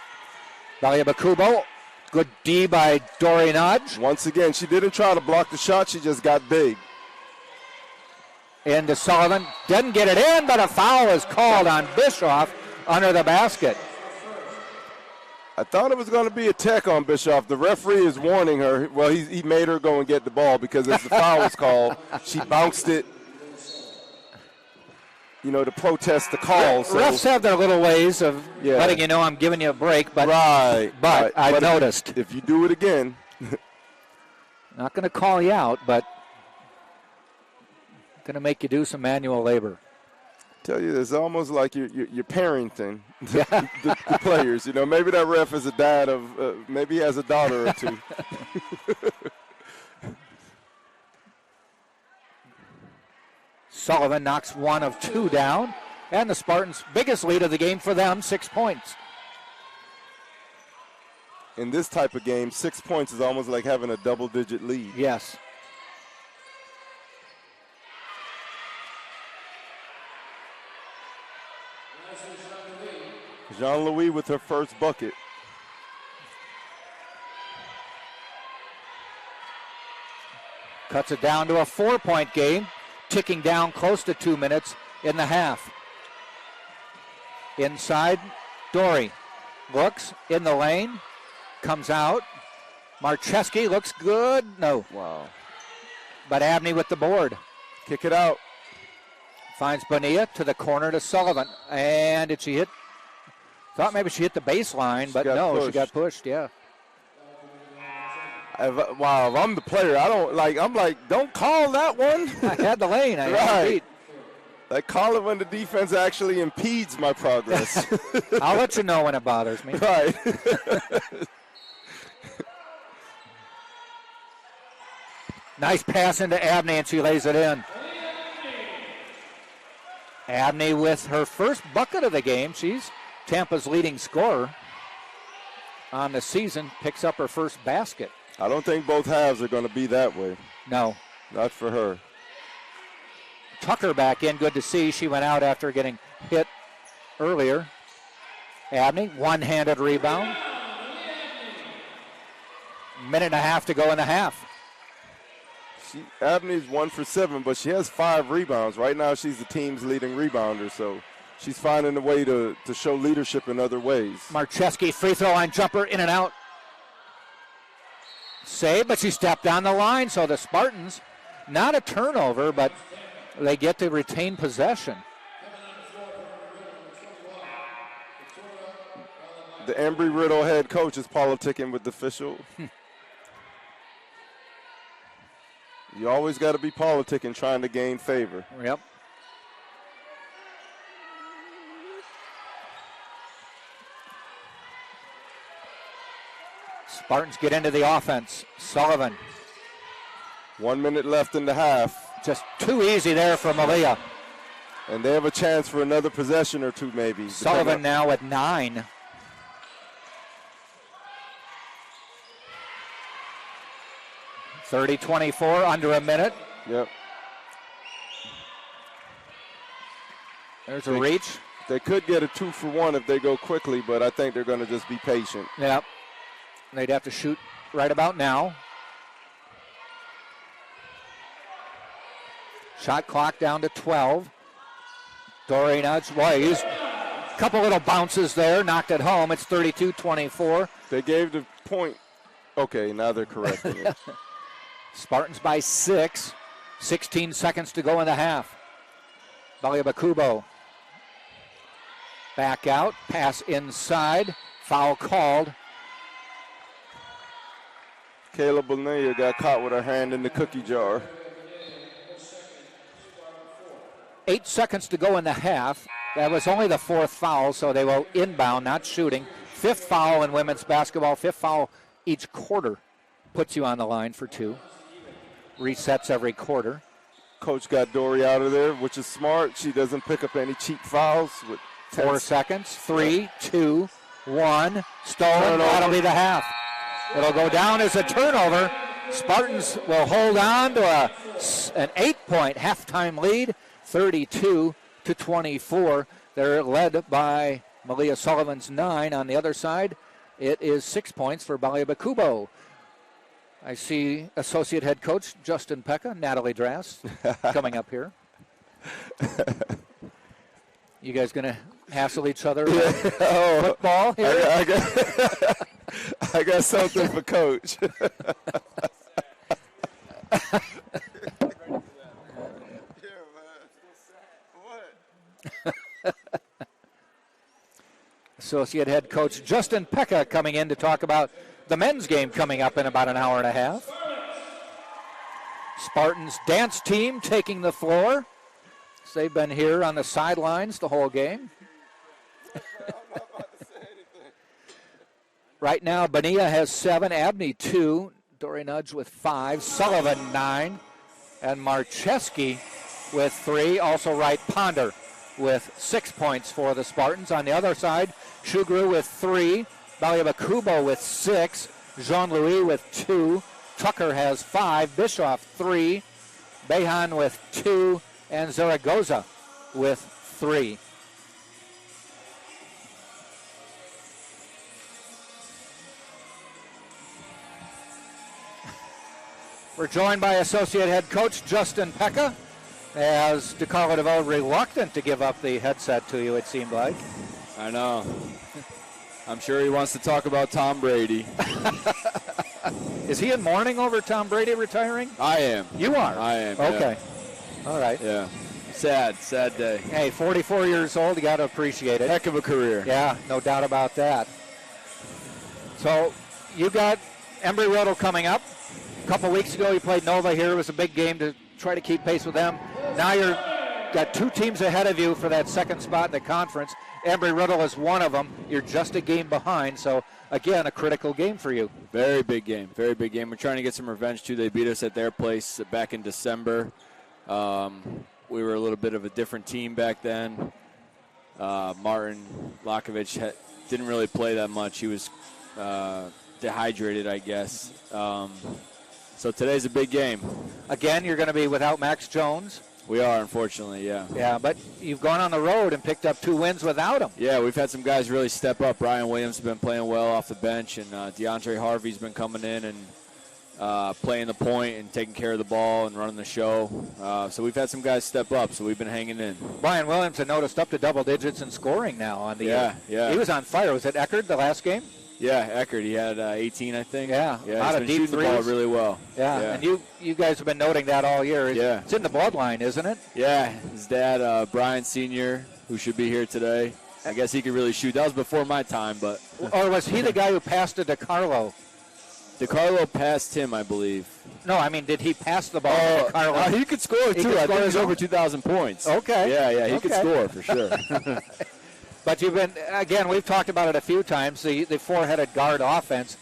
Dalia Bakubo. Good D by Dory Nudge. Once again, she didn't try to block the shot. She just got big. Into Sullivan. Doesn't get it in, but a foul is called on Bischoff under the basket. I thought it was going to be a tech on Bischoff. The referee is warning her. Well, he made her go and get the ball because as the foul was called, she bounced it, to protest the call. So. Refs have their little ways of letting you know I'm giving you a break, but right. I noticed. If you do it again. Not going to call you out, but going to make you do some manual labor. Tell you, it's almost like you're parenting the players. Maybe that ref is a dad of, maybe he has a daughter or two. Sullivan knocks 1 of 2 down, and the Spartans' biggest lead of the game for them, 6 points. In this type of game, 6 points is almost like having a double-digit lead. Yes. Jean-Louis with her first bucket. Cuts it down to a 4-point game, ticking down close to 2 minutes in the half. Inside, Dory looks in the lane, comes out. Marcheski looks good. No. Wow. But Abney with the board. Kick it out. Finds Bonilla to the corner to Sullivan. And did she hit? Thought maybe she hit the baseline, but no, she got pushed, yeah. If I'm the player, I'm like, don't call that one. I had the lane. I had the beat. Like, call it when the defense actually impedes my progress. I'll let you know when it bothers me. Right. Nice pass into Abney, and she lays it in. Abney with her first bucket of the game. She's Tampa's leading scorer on the season, picks up her first basket. I don't think both halves are going to be that way. No. Not for her. Tucker back in. Good to see. She went out after getting hit earlier. Abney, one-handed rebound. Minute and a half to go in the half. Abney's 1 for 7, but she has 5 rebounds. Right now she's the team's leading rebounder, so she's finding a way to show leadership in other ways. Marcheski, free throw line jumper, in and out. Save, but she stepped on the line, so the Spartans, not a turnover, but they get to retain possession. The Embry Riddle head coach is politicking with the official. You always got to be politicking, trying to gain favor. Yep. Spartans get into the offense. Sullivan. 1 minute left in the half. Just too easy there for Malia. And they have a chance for another possession or two maybe. Sullivan now at 9. (30-24), under a minute. Yep. There's a reach. They could get a 2 for 1 if they go quickly, but I think they're going to just be patient. Yep. They'd have to shoot right about now. Shot clock down to 12. Doreen Nudge, boy, he's a couple little bounces there, knocked it home. It's 32-24. They gave the point. Okay, now they're correcting it. Spartans by 6. 16 seconds to go in the half. Baliabakubo. Back out, pass inside, foul called. Kayla Bonilla got caught with her hand in the cookie jar. 8 seconds to go in the half. That was only the 4th foul, so they will inbound, not shooting. 5th foul in women's basketball. 5th foul each quarter puts you on the line for 2. Resets every quarter. Coach got Dory out of there, which is smart. She doesn't pick up any cheap fouls. With 4 seconds. 3, 2, 1. Stolen. That'll be the half. It'll go down as a turnover. Spartans will hold on to an 8-point halftime lead, 32-24. They're led by Malia Sullivan's 9. On the other side, it is 6 points for Baliabakubo. I see associate head coach Justin Pekka, Natalie Drass, coming up here. You guys going to hassle each other with football here? I got something for Coach. Associate head coach Justin Pekka coming in to talk about the men's game coming up in about an hour and a half. Spartans dance team taking the floor. They've been here on the sidelines the whole game. Right now, Bonilla has 7, Abney 2, Dory Nudge with 5, Sullivan 9, and Marcheski with 3. Also Wright Ponder with 6 points for the Spartans. On the other side, Shugru with 3, Baliabakubo with 6, Jean-Louis with 2, Tucker has 5, Bischoff 3, Behan with 2, and Zaragoza with 3. We're joined by associate head coach Justin Pekka, as DeCarlo DeVoe reluctant to give up the headset to you, it seemed like. I know. I'm sure he wants to talk about Tom Brady. Is he in mourning over Tom Brady retiring? I am. You are? I am. Okay. Yeah. All right. Yeah. Sad day. Hey, 44 years old, you got to appreciate it. Heck of a career. Yeah, no doubt about that. So you got Embry Riddle coming up. A couple weeks ago, you played Nova here. It was a big game to try to keep pace with them. Now you've got 2 teams ahead of you for that second spot in the conference. Embry Riddle is one of them. You're just a game behind. So, again, a critical game for you. Very big game. Very big game. We're trying to get some revenge, too. They beat us at their place back in December. We were a little bit of a different team back then. Martin Lakovich didn't really play that much. He was dehydrated, I guess. So today's a big game. Again, you're going to be without Max Jones. We are, unfortunately, yeah. Yeah, but you've gone on the road and picked up 2 wins without him. Yeah, we've had some guys really step up. Brian Williams has been playing well off the bench, and DeAndre Harvey's been coming in and playing the point and taking care of the ball and running the show. So we've had some guys step up, so we've been hanging in. Brian Williams had noticed up to double digits in scoring now on the Yeah. He was on fire. Was it Eckerd the last game? Yeah, Eckerd, he had 18, I think. Yeah, a lot he's of been deep shooting the ball threes. really well. Yeah, and you guys have been noting that all year. Yeah. It's in the bloodline, isn't it? Yeah, his dad, Brian Sr., who should be here today. I guess he could really shoot. That was before my time, but. Or was he the guy who passed it to DeCarlo? DeCarlo passed him, I believe. No, I mean, did he pass the ball to DeCarlo? He could score, too. could I score think his he's over own? 2,000 points. Okay. Yeah, he could Okay. score for sure. But you've been, again, we've talked about it a few times, the four-headed guard offense.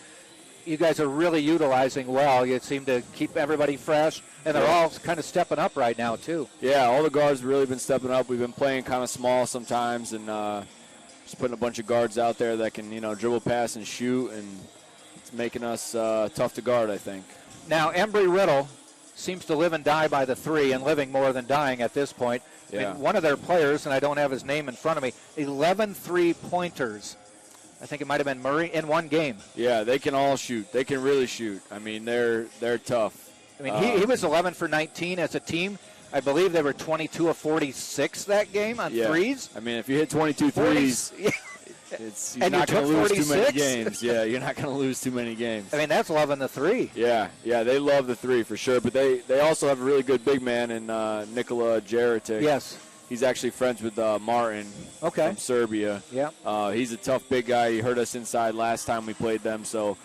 You guys are really utilizing well. You seem to keep everybody fresh, and they're all kind of stepping up right now, too. Yeah, all the guards have really been stepping up. We've been playing kind of small sometimes and just putting a bunch of guards out there that can, dribble, pass, and shoot, and it's making us tough to guard, I think. Now, Embry Riddle seems to live and die by the three, and living more than dying at this point. I Yeah. mean, one of their players, and I don't have his name in front of me, 11 3-pointers. I think it might have been Murray in one game. Yeah, they can all shoot. They can really shoot. I mean, they're tough. I mean, he was 11 for 19 as a team. I believe they were 22 of 46 that game on threes. I mean, if you hit 22 threes, Yeah. you're And not you going to took lose too many 46? games. Yeah, you're not going to lose too many games. I mean, that's 11 to 3. Yeah, they love the three for sure. But they also have a really good big man in Nikola Jeritic. Yes. He's actually friends with Martin from Serbia. Yeah. He's a tough big guy. He hurt us inside last time we played them, so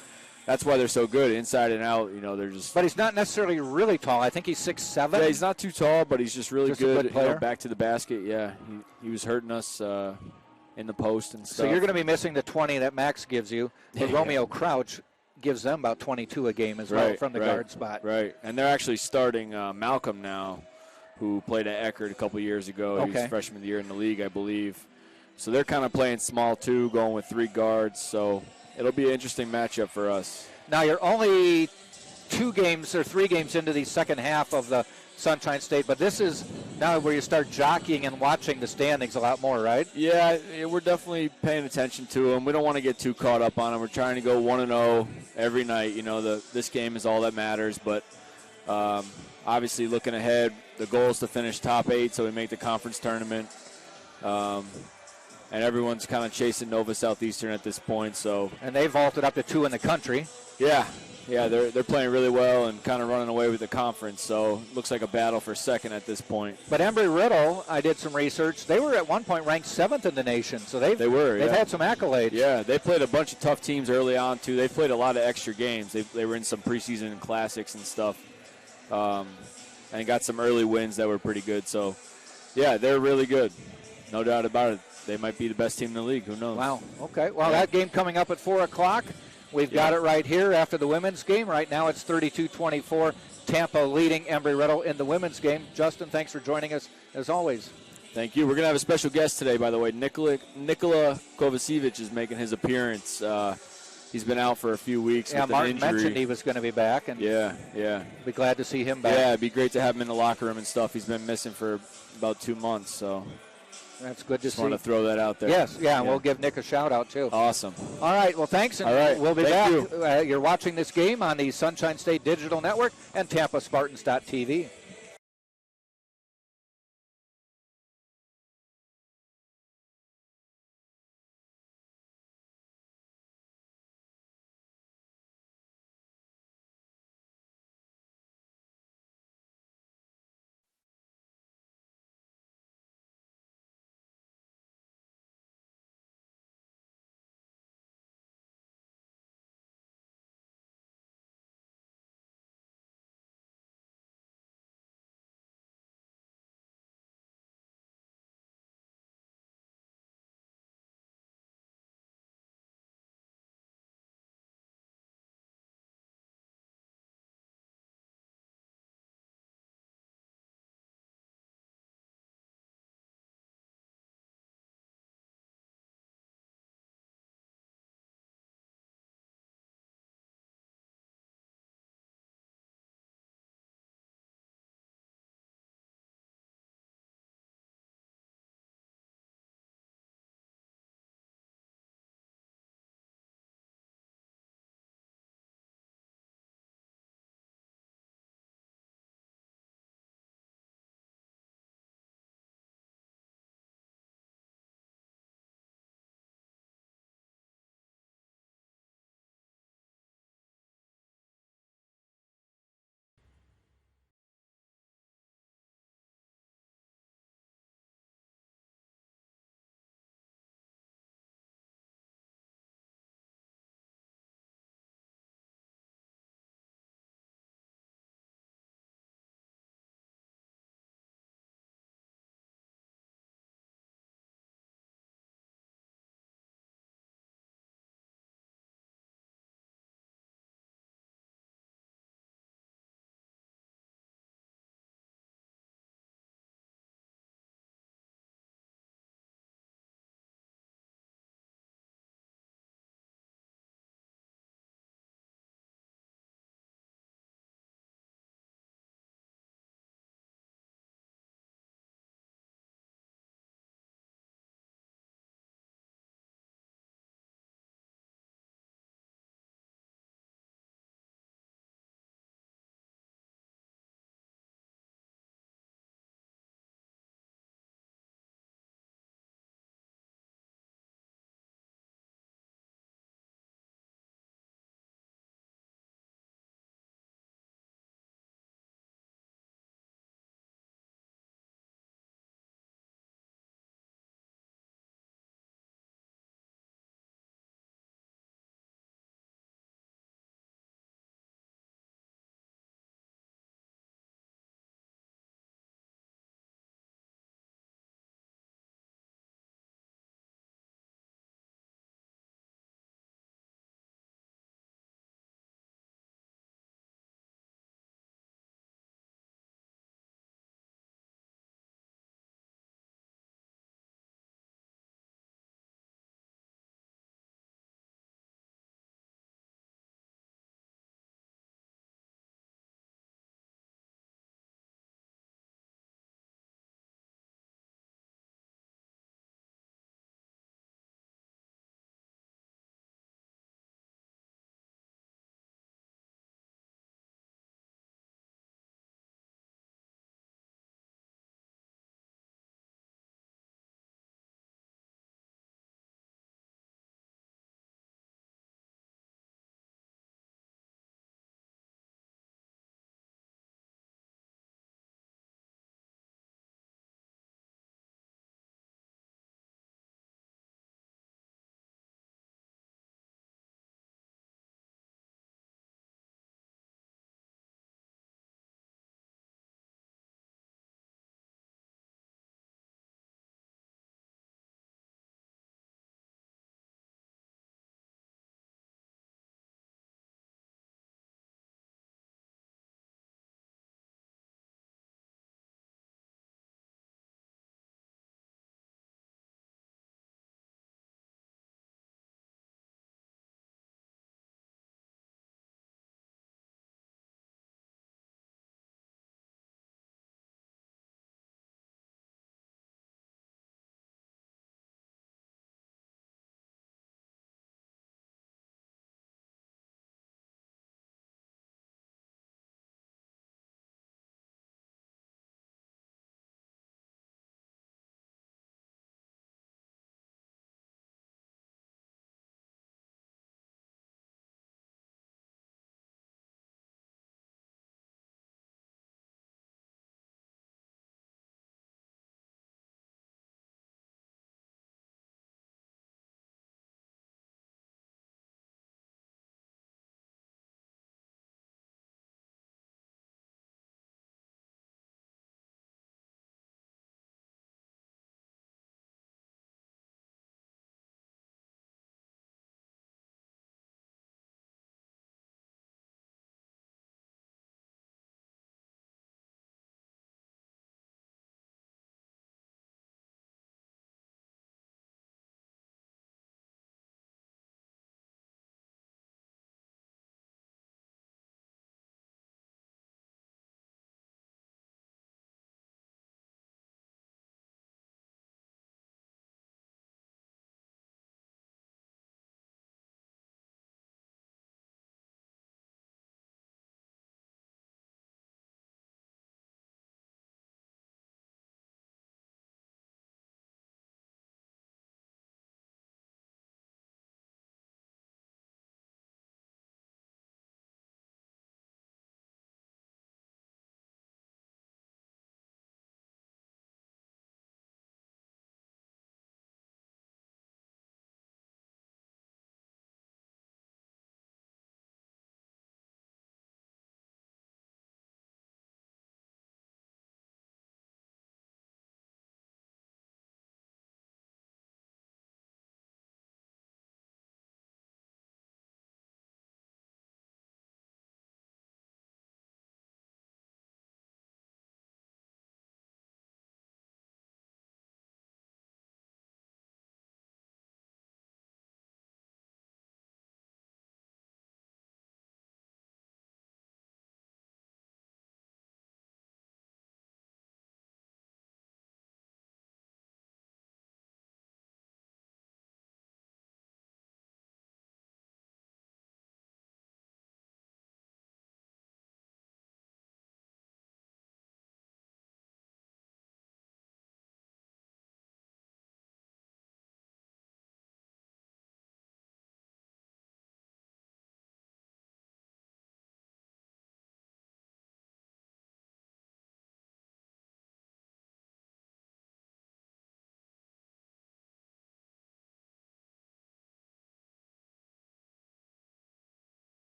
that's why they're so good inside and out. They're just. But he's not necessarily really tall. I think he's 6'7". Yeah, he's not too tall, but he's just really Just a good player. back to the basket. Yeah, he was hurting us in the post and stuff. So you're going to be missing the 20 that Max gives you. But Yeah. Romeo Crouch gives them about 22 a game as well from the guard spot. Right, and they're actually starting Malcolm now, who played at Eckerd a couple years ago. He was freshman of the year in the league, I believe. So they're kind of playing small, too, going with 3 guards. So it'll be an interesting matchup for us. Now, you're only 2 games or 3 games into the second half of the Sunshine State, but this is now where you start jockeying and watching the standings a lot more, right? Yeah, we're definitely paying attention to them. We don't want to get too caught up on them. We're trying to go 1-0 every night. This game is all that matters, but obviously looking ahead, the goal is to finish top 8 so we make the conference tournament. And everyone's kind of chasing Nova Southeastern at this point. So, and they vaulted up to 2 in the country. Yeah, they're playing really well and kind of running away with the conference. So it looks like a battle for second at this point. But Embry Riddle, I did some research. They were at one point ranked 7th in the nation, so they've had some accolades. Yeah, they played a bunch of tough teams early on too. They played a lot of extra games. They were in some preseason classics and stuff, and got some early wins that were pretty good. So, yeah, they're really good, no doubt about it. They might be the best team in the league. Who knows? Wow. Okay. Well, that game coming up at 4 o'clock. We've got it right here after the women's game. Right now it's 32-24. Tampa leading Embry Riddle in the women's game. Justin, thanks for joining us as always. Thank you. We're going to have a special guest today, by the way. Nikola Kovacevic is making his appearance. He's been out for a few weeks with Martin an injury. mentioned he was going to be back. And Yeah. be glad to see him back. Yeah, it'd be great to have him in the locker room and stuff. He's been missing for about 2 months, so that's good to just see. want to throw that out there. Yes, yeah, we'll give Nick a shout-out, too. Awesome. All right, well, thanks, and All right, we'll be thank back. You're watching this game on the Sunshine State Digital Network and TampaSpartans.tv.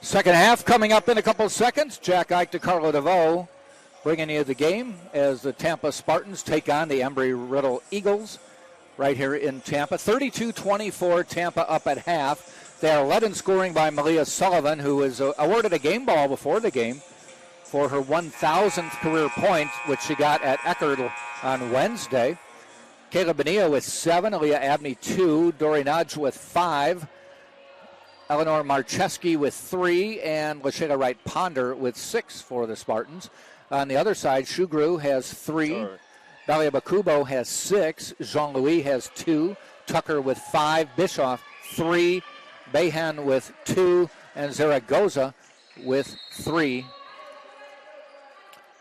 Second half coming up in a couple of seconds. Jack Ike to Carlo DeVoe bringing you the game as the Tampa Spartans take on the Embry Riddle Eagles right here in Tampa. 32-24, Tampa up at half. They are led in scoring by Malia Sullivan, who was awarded a game ball before the game for her 1,000th career point, which she got at Eckerd on Wednesday. Kayla Bonilla with 7, Aaliyah Abney 2, Dory Nudge with 5, Eleanor Marcheski with 3, and Lashayla Wright Ponder with 6 for the Spartans. On the other side, Shugru has 3, Balia Bakubo has 6, Jean-Louis has 2, Tucker with 5, Bischoff 3, Behan with 2, and Zaragoza with 3.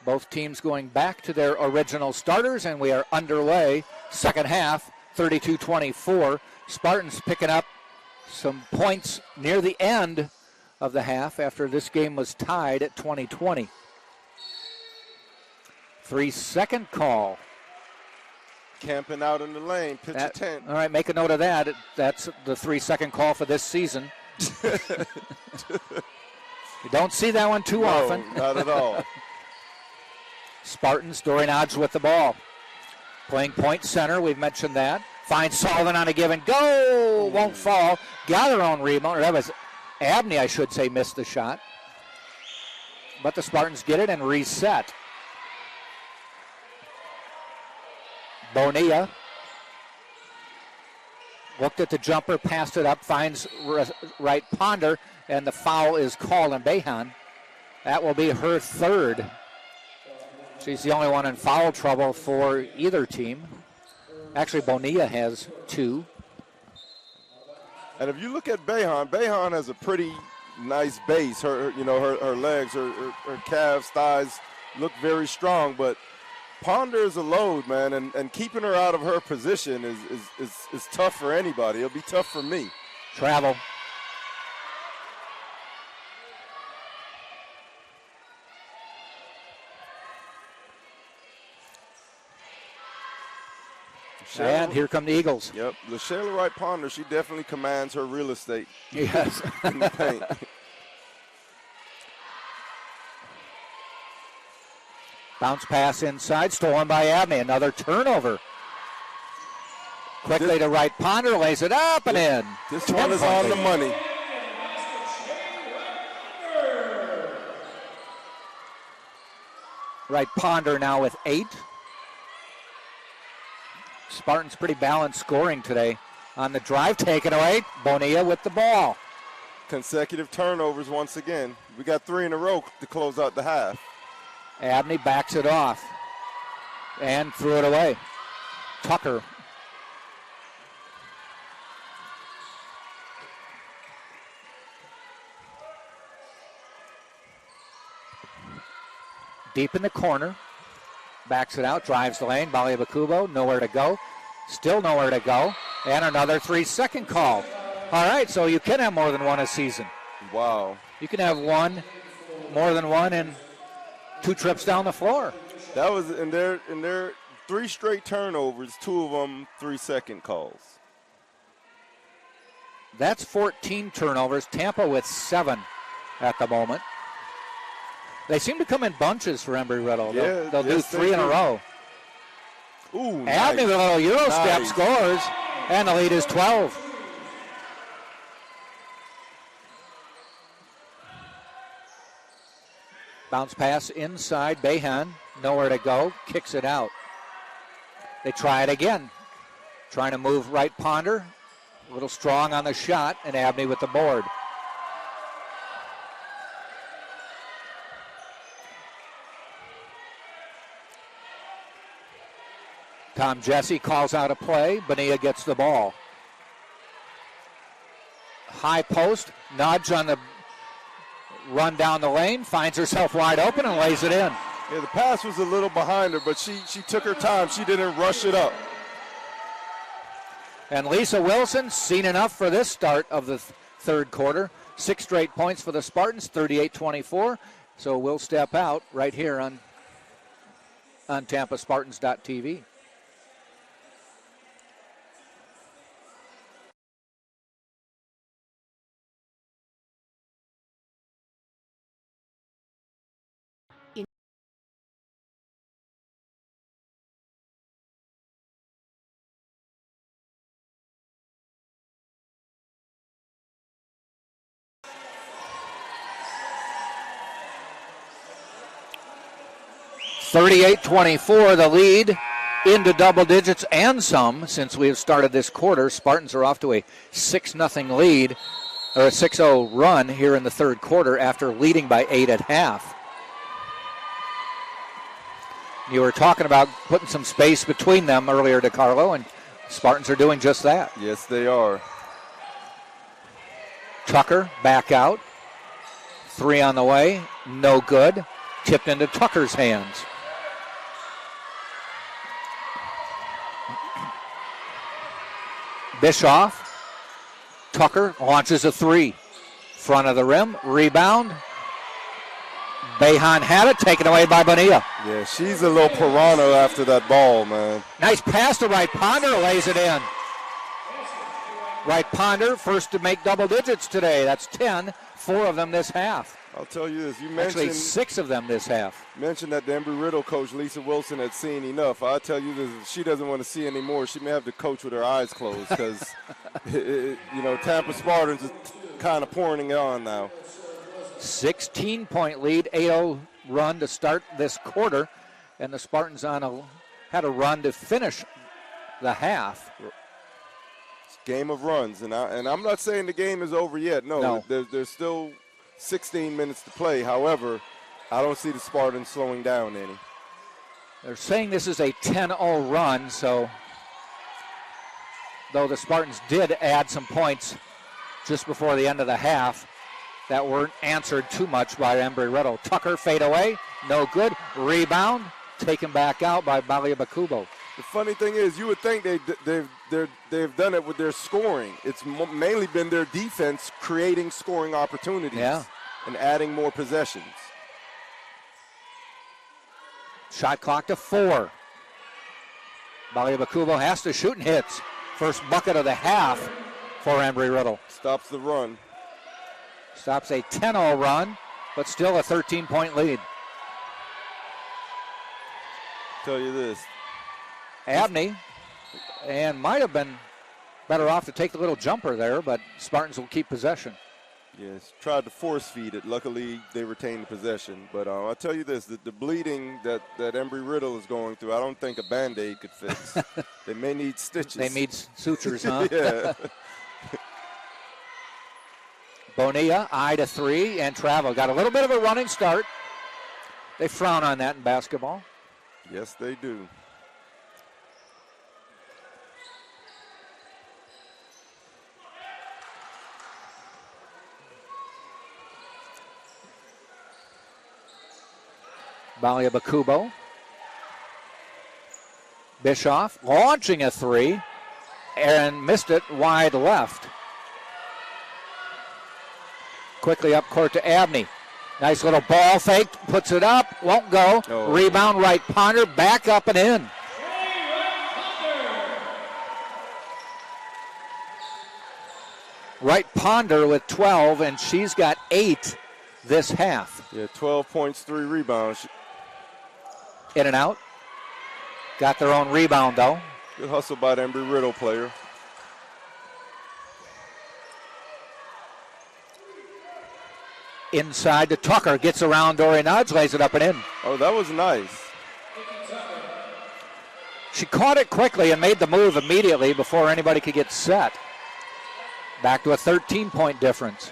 Both teams going back to their original starters, and we are underway. Second half, 32-24. Spartans picking up some points near the end of the half after this game was tied at 20-20. 3-second call. Camping out in the lane, pitch a tent. All right, make a note of that. That's the 3-second call for this season. You don't see that one too often. Not at all. Spartans, Dory Nodge with the ball. Playing point center, we've mentioned that. Finds Sullivan on a give and go. Won't fall. Got her own rebound. Or that was Abney, I should say, missed the shot. But the Spartans get it and reset. Bonilla looked at the jumper, passed it up, finds Wright Ponder, and the foul is called on Behan. That will be her third. She's the only one in foul trouble for either team. Actually, Bonilla has 2. And if you look at Behan has a pretty nice base. Her legs, her calves, thighs look very strong, but Ponder is a load, man, and keeping her out of her position is tough for anybody. It'll be tough for me. Travel. And here come the Eagles. Yep, Lashayla Wright Ponder, she definitely commands her real estate. Yes. In the paint. Bounce pass inside, stolen by Abney. Another turnover. Quickly to Wright Ponder, lays it up and in. This one is on the money. Wright Ponder now with 8. Spartans pretty balanced scoring today. On the drive, taken away. Bonilla with the ball. Consecutive turnovers once again. We got 3 in a row to close out the half. Abney backs it off and threw it away. Tucker. Deep in the corner. Backs it out, drives the lane. Balia Bakubo, nowhere to go. Still nowhere to go. And another 3-second call. All right, so you can have more than one a season. Wow. You can have more than one in 2 trips down the floor. That was in their 3 straight turnovers, 2 of them 3-second calls. That's 14 turnovers. Tampa with 7 at the moment. They seem to come in bunches for Embry Riddle. They'll do 3 in a row. Ooh, Abney with a little Euro step scores, and the lead is 12. Bounce pass inside. Behan, nowhere to go. Kicks it out. They try it again. Trying to move Wright Ponder. A little strong on the shot, and Abney with the board. Tom Jesse calls out a play. Bonilla gets the ball. High post. Nudge on the run down the lane. Finds herself wide open and lays it in. Yeah, the pass was a little behind her, but she took her time. She didn't rush it up. And Lisa Wilson, seen enough for this start of the third quarter. 6 straight points for the Spartans, 38-24. So we'll step out right here on TampaSpartans.tv. 38-24, the lead into double digits and some since we have started this quarter. Spartans are off to a 6-0 lead, or a 6-0 run here in the third quarter after leading by 8 at half. You were talking about putting some space between them earlier, DeCarlo, and Spartans are doing just that. Yes, they are. Tucker back out. 3 on the way. No good. Tipped into Tucker's hands. Bischoff. Tucker launches a 3. Front of the rim. Rebound. Behan had it, taken away by Bonilla. Yeah, she's a little piranha after that ball, man. Nice pass to Wright Ponder, lays it in. Wright Ponder, first to make double digits today. That's 10, 4 of them this half. I'll tell you this. You Actually, mentioned 6 of them this half. Mentioned that the Embry Riddle coach, Lisa Wilson, had seen enough. I'll tell you this, if she doesn't want to see any more, she may have to coach with her eyes closed because, Tampa Spartans is kind of pouring it on now. 16-point lead, 8-0 run to start this quarter, and the Spartans had a run to finish the half. It's a game of runs, and I'm not saying the game is over yet. No. There's still 16 minutes to play. However, I don't see the Spartans slowing down any. They're saying this is a 10-0 run, so though the Spartans did add some points just before the end of the half, that weren't answered too much by Embry Riddle. Tucker fade away, no good. Rebound, taken back out by Balia Bakubo. The funny thing is, you would think they've done it with their scoring. It's mainly been their defense creating scoring opportunities and adding more possessions. Shot clock to 4. Balia Bakubo has to shoot and hits. First bucket of the half for Embry Riddle. Stops the run. Stops a 10-0 run, but still a 13-point lead. Tell you this. Abney, and might have been better off to take the little jumper there, but Spartans will keep possession. Yes, tried to force feed it. Luckily, they retained the possession. But I'll tell you this, the bleeding that Embry Riddle is going through, I don't think a Band-Aid could fix. They may need stitches. They need sutures, huh? Yeah. Bonilla, eye to 3, and travel. Got a little bit of a running start. They frown on that in basketball. Yes, they do. Balia Bakubo. Bischoff launching a 3 and missed it wide left. Quickly up court to Abney. Nice little ball fake, puts it up, won't go. Oh. Rebound Wright Ponder, back up and in. Wright Ponder with 12, and she's got 8 this half. Yeah, 12 points, 3 rebounds. In and out. Got their own rebound, though. Good hustle by the Embry Riddle player. Inside to Tucker, gets around Dory Nudge, lays it up and in. Oh, that was nice. She caught it quickly and made the move immediately before anybody could get set. Back to a 13-point difference.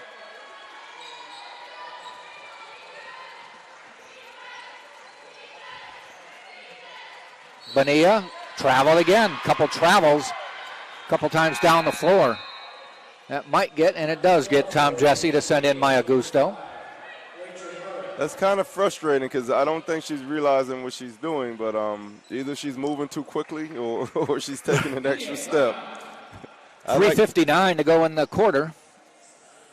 Bonilla traveled again. Couple travels, couple times down the floor. That might get, and it does get, Tom Jesse to send in Maya Gusto. That's kind of frustrating because I don't think she's realizing what she's doing, but either she's moving too quickly or she's taking an extra step. 3:59 to go in the quarter,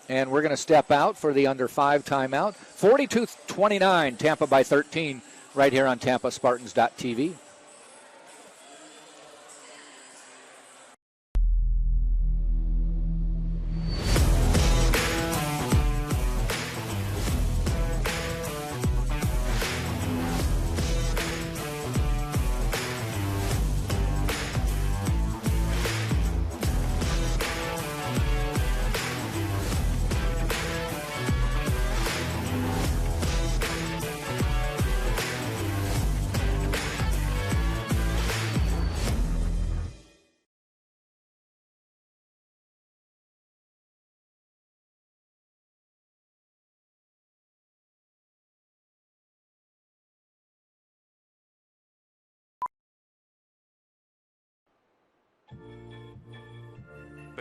and we're going to step out for the under 5 timeout. 42-29, Tampa by 13, right here on TampaSpartans.tv.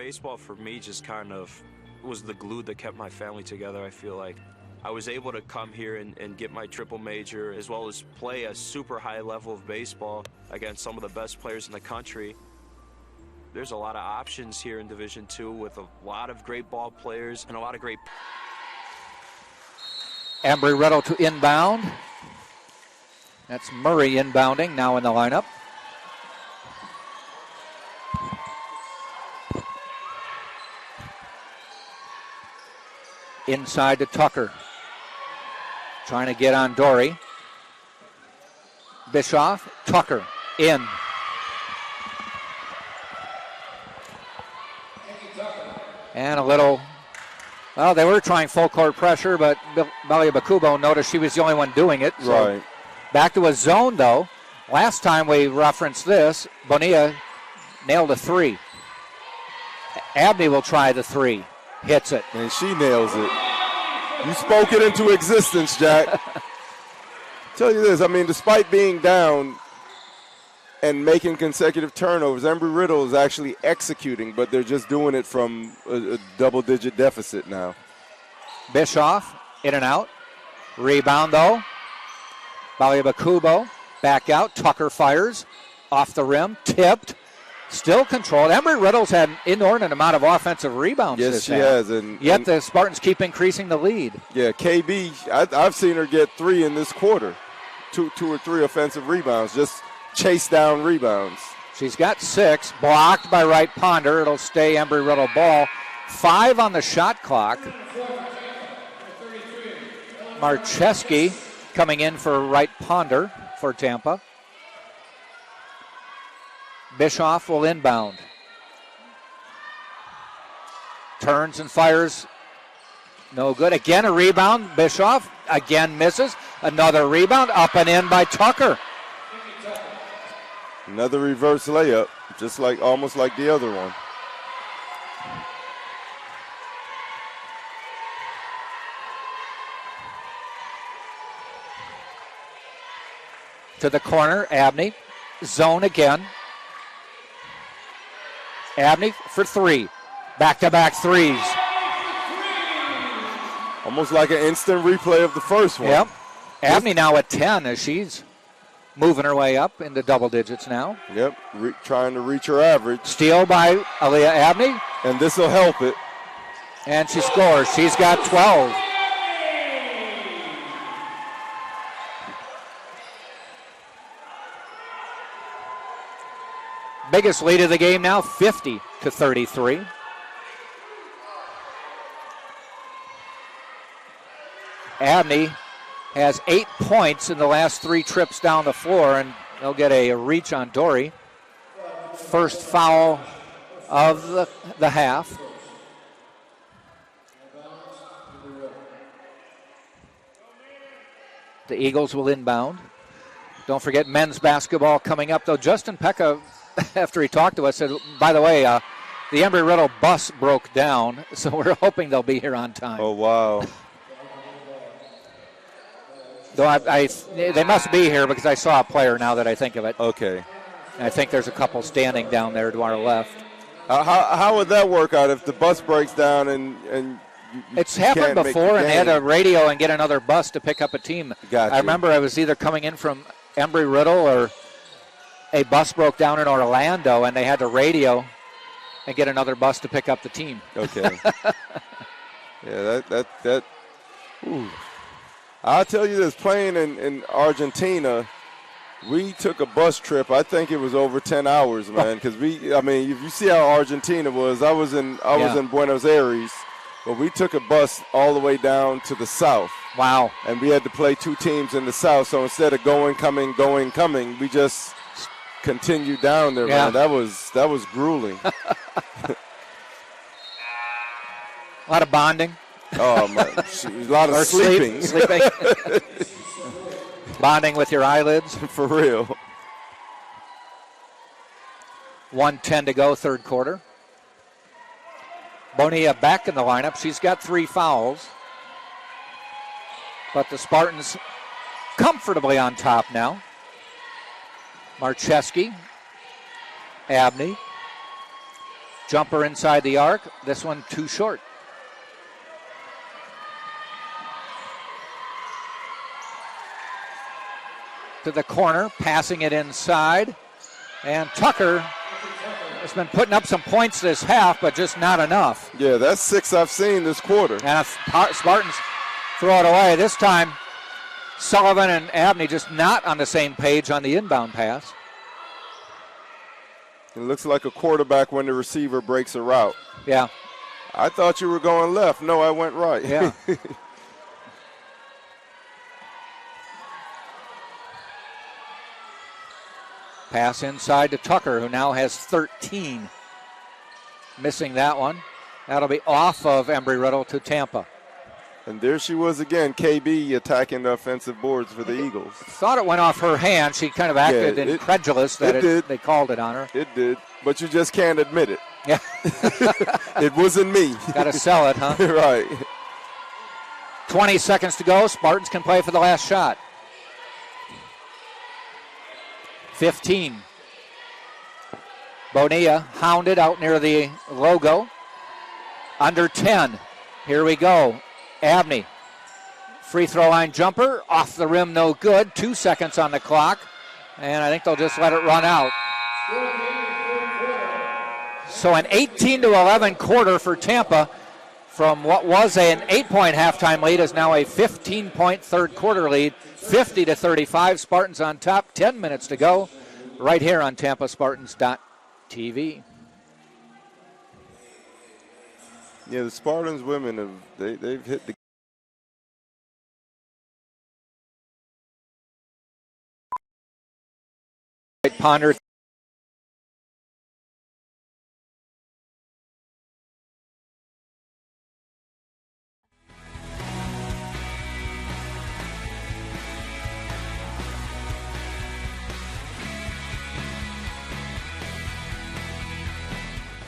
baseball for me just kind of was the glue that kept my family together. I feel like I was able to come here and get my triple major, as well as play a super high level of baseball against some of the best players in the country. There's a lot of options here in Division II with a lot of great ball players and a lot of great. Embry Riddle to inbound. That's Murray inbounding now in the lineup. Inside to Tucker. Trying to get on Dory. Bischoff, Tucker, in. And a little, well, they were trying full court pressure, but Belia Bakubo noticed she was the only one doing it. So Right. back to a zone, though. Last time we referenced this, Bonilla nailed a three. Abney will try the three. Hits it. And she nails it. You spoke it into existence, Jack. Tell you this, I mean, despite being down and making consecutive turnovers, Embry Riddle is actually executing, but they're just doing it from a double-digit deficit now. Bischoff, in and out. Rebound, though. Belia Bakubo, back out. Tucker fires. Off the rim. Tipped. Still controlled. Embry Riddle's had an inordinate amount of offensive rebounds. Yes, she has. Yet the Spartans keep increasing the lead. Yeah, KB, I've seen her get 3 in this quarter. Two or three offensive rebounds, just chase down rebounds. She's got 6, blocked by Wright Ponder. It'll stay Embry Riddle ball. 5 on the shot clock. Marcheski coming in for Wright Ponder for Tampa. Bischoff will inbound. Turns and fires. No good. Again a rebound. Bischoff again misses. Another rebound. Up and in by Tucker. Another reverse layup, just like almost like the other one. To the corner, Abney. Zone again. Abney for 3. Back-to-back threes. Almost like an instant replay of the first one. Yep. Abney now at 10 as she's moving her way up into double digits now. Yep, trying to reach her average. Steal by Aaliyah Abney. And this will help it. And she scores. She's got 12. Biggest lead of the game now, 50-33. Abney has 8 points in the last 3 trips down the floor, and they'll get a reach on Dory. First foul of the half. The Eagles will inbound. Don't forget men's basketball coming up, though. Justin Pekka, after he talked to us, said, by the way, the Embry Riddle bus broke down, so we're hoping they'll be here on time. Oh, wow. Though they must be here because I saw a player now that I think of it. Okay. And I think there's a couple standing down there to our left. How would that work out if the bus breaks down and it's happened before, and they had to radio and get another bus to pick up a team. Gotcha. I remember I was either coming in from Embry Riddle or a bus broke down in Orlando, and they had to radio and get another bus to pick up the team. Okay. Yeah, that. Ooh. I'll tell you this, playing in Argentina, we took a bus trip. I think it was over 10 hours, man, because if you see how Argentina was, I was in Buenos Aires, but we took a bus all the way down to the south. Wow. And we had to play 2 teams in the south, so instead of going, coming, we just continued down there, man. That was grueling. A lot of bonding. Oh, man. A lot of sleeping. Sleeping. Bonding with your eyelids. For real. 1:10 to go, third quarter. Bonilla back in the lineup. She's got 3 fouls. But the Spartans comfortably on top now. Marcheski, Abney, Jumper inside the arc. This one too short. To the corner, passing it inside. And Tucker has been putting up some points this half, but just not enough. Yeah, that's 6 I've seen this quarter. And Spartans throw it away. This time, Sullivan and Abney just not on the same page on the inbound pass. It looks like a quarterback when the receiver breaks a route. Yeah. I thought you were going left. No, I went right. Yeah. Pass inside to Tucker, who now has 13. Missing that one. That'll be off of Embry Riddle to Tampa. And there she was again, KB attacking the offensive boards for the Eagles. Thought it went off her hand. She kind of acted incredulous that they called it on her. It did, but you just can't admit it. Yeah. It wasn't me. Got to sell it, huh? Right. 20 seconds to go. Spartans can play for the last shot. 15. Bonilla hounded out near the logo. Under 10. Here we go. Abney. Free throw line jumper. Off the rim, no good. 2 seconds on the clock. And I think they'll just let it run out. So an 18-11 quarter for Tampa. From what was an 8-point halftime lead is now a 15-point third quarter lead. 50-35. Spartans on top. 10 minutes to go. Right here on TampaSpartans.tv. Yeah, the Spartans women they've hit the Ponder.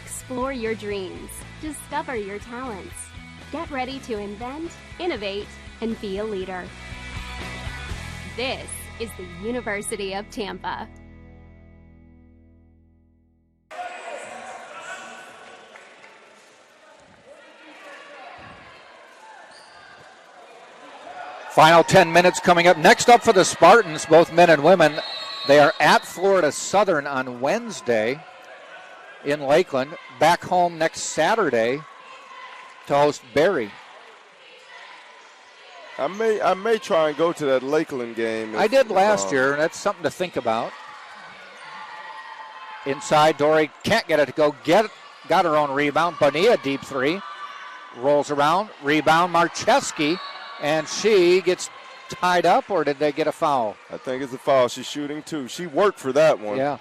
Explore your dreams. Discover your talents. Get ready to invent, innovate, and be a leader. This is the University of Tampa. Final 10 minutes coming up. Next up for the Spartans, both men and women, they are at Florida Southern on Wednesday in Lakeland. Back home next Saturday to host Barry. I may try and go to that Lakeland game. I did last year, and that's something to think about. Inside, Dory can't get it to go. Got her own rebound. Bonilla, deep three. Rolls around. Rebound, Marcheski. And she gets tied up, or did they get a foul? I think it's a foul. She's shooting two. She worked for that one. Yeah.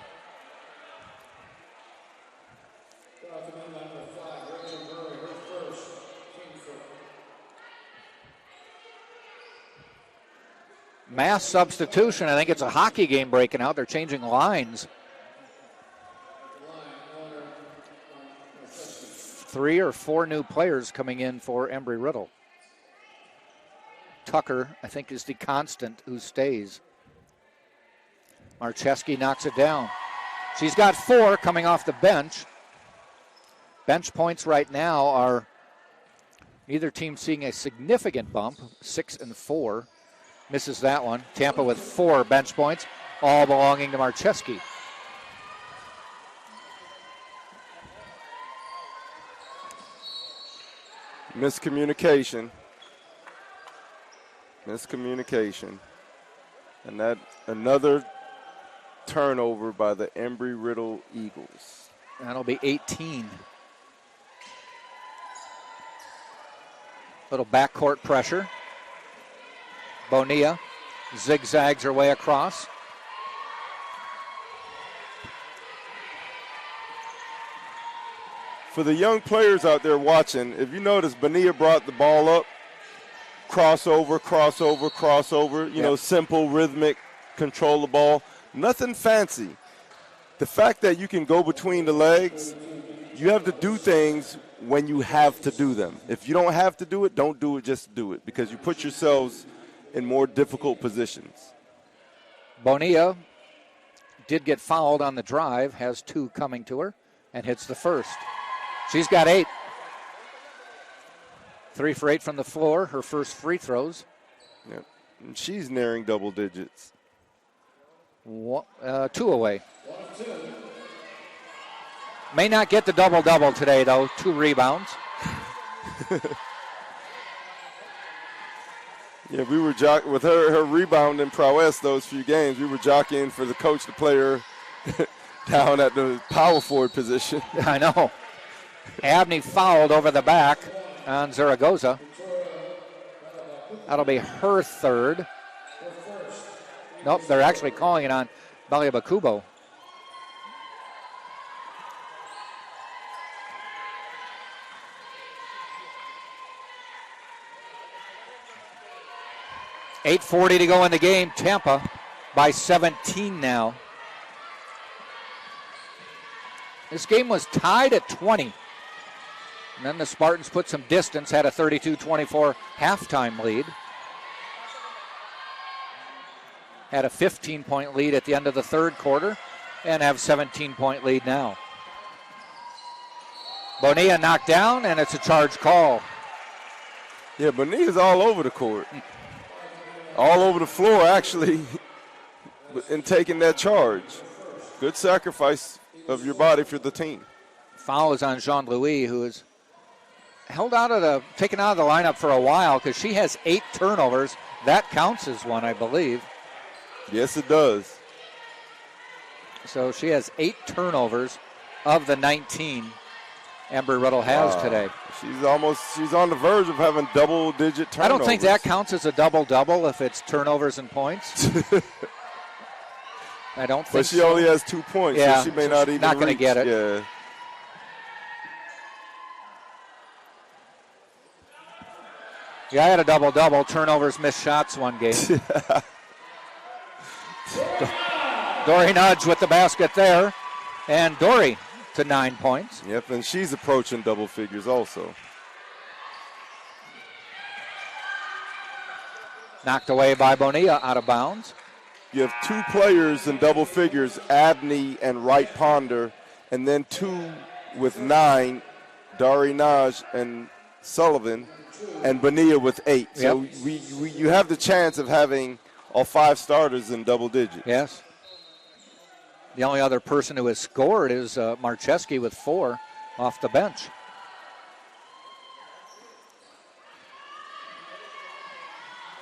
Mass substitution. I think it's a hockey game breaking out. They're changing lines. 3 or 4 new players coming in for Embry Riddle. Tucker, I think, is the constant who stays. Marcheski knocks it down. She's got 4 coming off the bench. Bench points right now are neither team seeing a significant bump, 6 and 4. Misses that one. Tampa with 4 bench points, all belonging to Marcheski. Miscommunication. And that another turnover by the Embry Riddle Eagles. That'll be 18. Little backcourt pressure. Bonilla zigzags her way across. For the young players out there watching, if you notice, Bonilla brought the ball up. Crossover, you know, simple, rhythmic, control the ball. Nothing fancy. The fact that you can go between the legs, you have to do things when you have to do them. If you don't have to do it, don't do it, just do it, because you put yourselves in more difficult positions. Bonilla did get fouled on the drive, has 2 coming to her, and hits the first. She's got 8. 3 for 8 from the floor, her first free throws. Yep. And she's nearing double digits. 2 away. May not get the double-double today, though. 2 rebounds. Yeah, we were with her rebounding prowess those few games. We were jockeying for the coach to play her down at the power forward position. I know. Abney fouled over the back on Zaragoza. That'll be her third. Nope, they're actually calling it on Baliabakubo. .8:40 to go in the game. Tampa by 17 now. This game was tied at 20. And then the Spartans put some distance, had a 32-24 halftime lead. Had a 15-point lead at the end of the third quarter and have 17-point lead now. Bonilla knocked down, and it's a charge call. Yeah, Bonilla's all over the court. All over the floor, actually, in taking that charge. Good sacrifice of your body for the team. Foul is on Jean-Louis, who is taken out of the lineup for a while because she has 8 turnovers. That counts as one, I believe. Yes, it does. So she has 8 turnovers of the 19 Embry Riddle has today. She's on the verge of having double-digit turnovers. I don't think that counts as a double-double if it's turnovers and points. I don't think But she so. only has 2 points, Yeah, so she may so not she's even not going to get it. Yeah. Yeah, I had a double-double. Turnovers, missed shots one game. Dory Nudge with the basket there. And Dory to 9 points. Yep, and she's approaching double figures also. Knocked away by Bonilla, out of bounds. You have 2 players in double figures, Abney and Wright Ponder, and then 2 with 9, Dari Naj and Sullivan, and Bonilla with 8. So you have the chance of having all 5 starters in double digits. Yes. The only other person who has scored is Marcheski with 4 off the bench.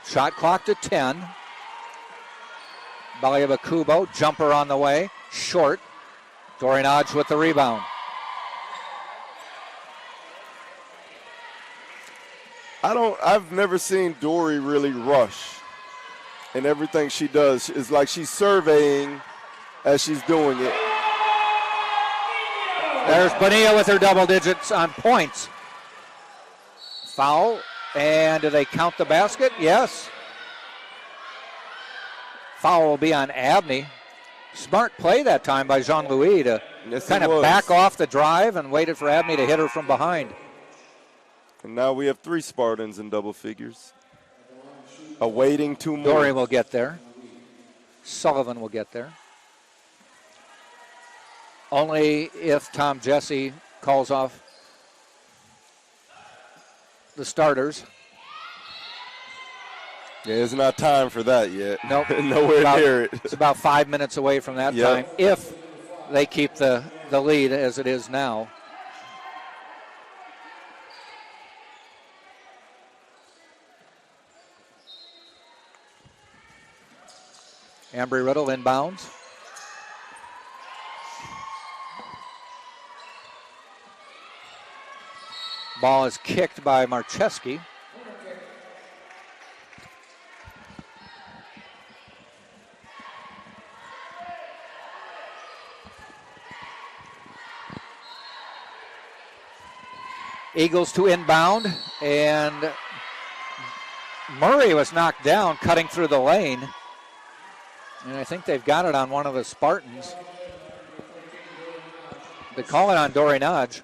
Shot clock to 10. Baliabakubo, jumper on the way, short. Dorian Hodge with the rebound. I've never seen Dory really rush in everything she does. It's like she's surveying as she's doing it. There's Bonilla with her double digits on points. Foul, and do they count the basket? Yes. Foul will be on Abney. Smart play that time by Jean-Louis to kind of back off the drive and waited for Abney to hit her from behind. And now we have 3 Spartans in double figures. Awaiting 2 more. Dory will get there. Sullivan will get there. Only if Tom Jesse calls off the starters. Yeah, it's not time for that yet. Nope. Nowhere near it. It's about 5 minutes away from that time if they keep the lead as it is now. Embry Riddle inbounds. Ball is kicked by Marcheski. Eagles to inbound, and Murray was knocked down cutting through the lane. And I think they've got it on one of the Spartans. They call it on Dory Nudge.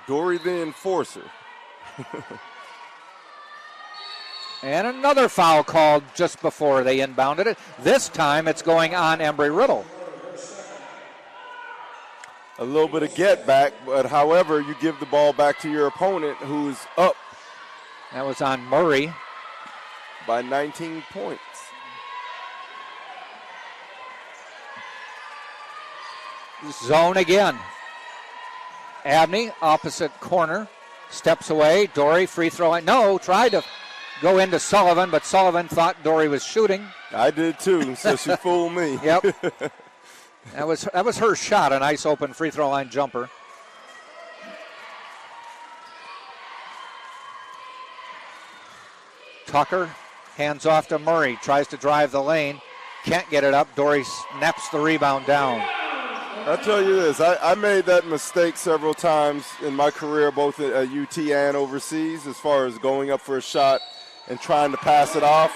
Dory the enforcer. And another foul called just before they inbounded it. This time it's going on Embry Riddle. a little bit of get back, but however, you give the ball back to your opponent who's up That was on Murray. by 19 points. Zone again. Abney, opposite corner, steps away. Dory, free throw line. No, tried to go into Sullivan, but Sullivan thought Dory was shooting. I did too, so she fooled me. Yep. That was her shot, a nice open free throw line jumper. Tucker hands off to Murray, tries to drive the lane, can't get it up. Dory snaps the rebound down. I'll tell you this, I made that mistake several times in my career, both at UT and overseas, as far as going up for a shot and trying to pass it off.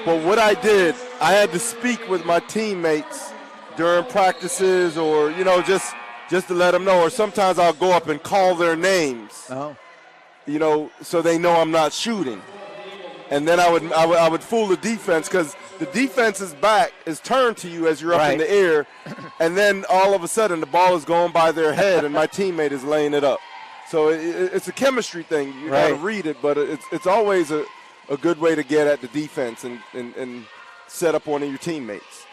But what I did, I had to speak with my teammates during practices or, just to let them know. Or sometimes I'll go up and call their names, so they know I'm not shooting. And then I would fool the defense because the defense's back is turned to you as you're up in the air, and then all of a sudden the ball is going by their head and my teammate is laying it up. So it's a chemistry thing. You got to read it, but it's always a good way to get at the defense and set up one of your teammates.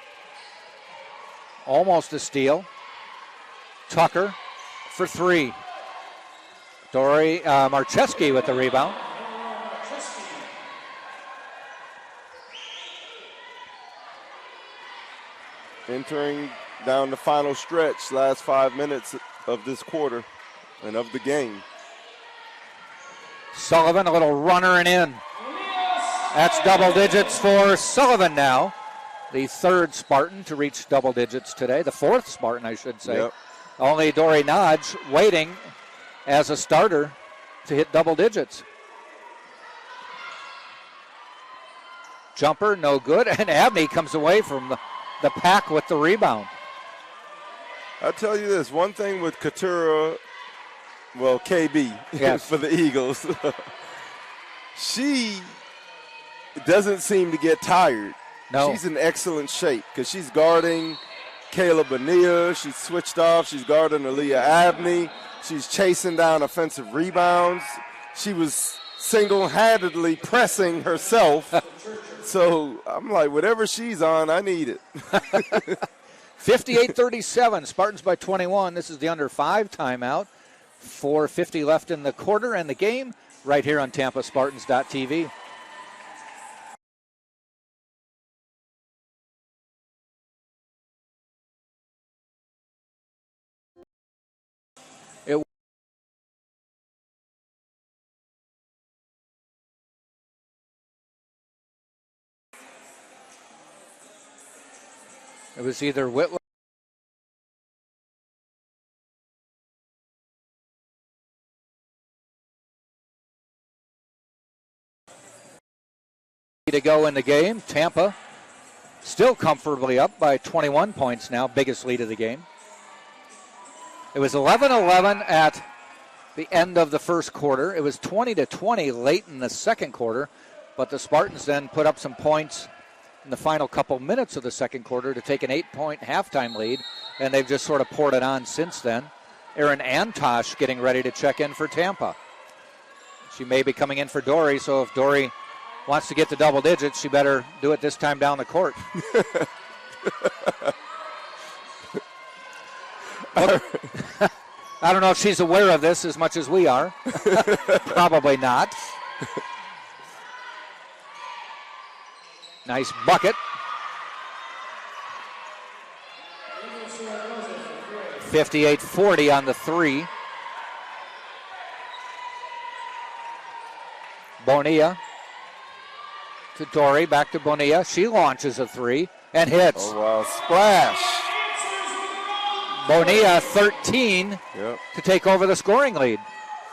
Almost a steal. Tucker for three. Dory Marcheski with the rebound. Entering down the final stretch, last 5 minutes of this quarter and of the game. Sullivan, a little runner and in. That's double digits for Sullivan now. The third Spartan to reach double digits today. The fourth Spartan, I should say. Yep. Only Dory Nodge waiting as a starter to hit double digits. Jumper, no good. And Abney comes away from the pack with the rebound. I'll tell you this, one thing with Katura, well, KB, yes. for the Eagles, she doesn't seem to get tired. No. She's in excellent shape because she's guarding Kayla Bonilla. She's switched off. She's guarding Aaliyah Abney. She's chasing down offensive rebounds. She was single-handedly pressing herself. So I'm like, whatever she's on, I need it. 58-37, Spartans by 21. This is the under 5 timeout. 4:50 left in the quarter and the game right here on TampaSpartans.tv. It was either Whitlow to go in the game. Tampa still comfortably up by 21 points now, biggest lead of the game. It was 11-11 at the end of the first quarter. It was 20-20 late in the second quarter, but the Spartans then put up some points in the final couple minutes of the second quarter to take an 8-point halftime lead, and they've just sort of poured it on since then. Erin Antosh getting ready to check in for Tampa. She may be coming in for Dory, so if Dory wants to get to double digits, she better do it this time down the court. I don't know if she's aware of this as much as we are. Probably not. Nice bucket. 58-40 on the three. Bonilla to Dory, back to Bonilla. She launches a three and hits. Oh, wow, splash. Bonilla 13 to take over the scoring lead.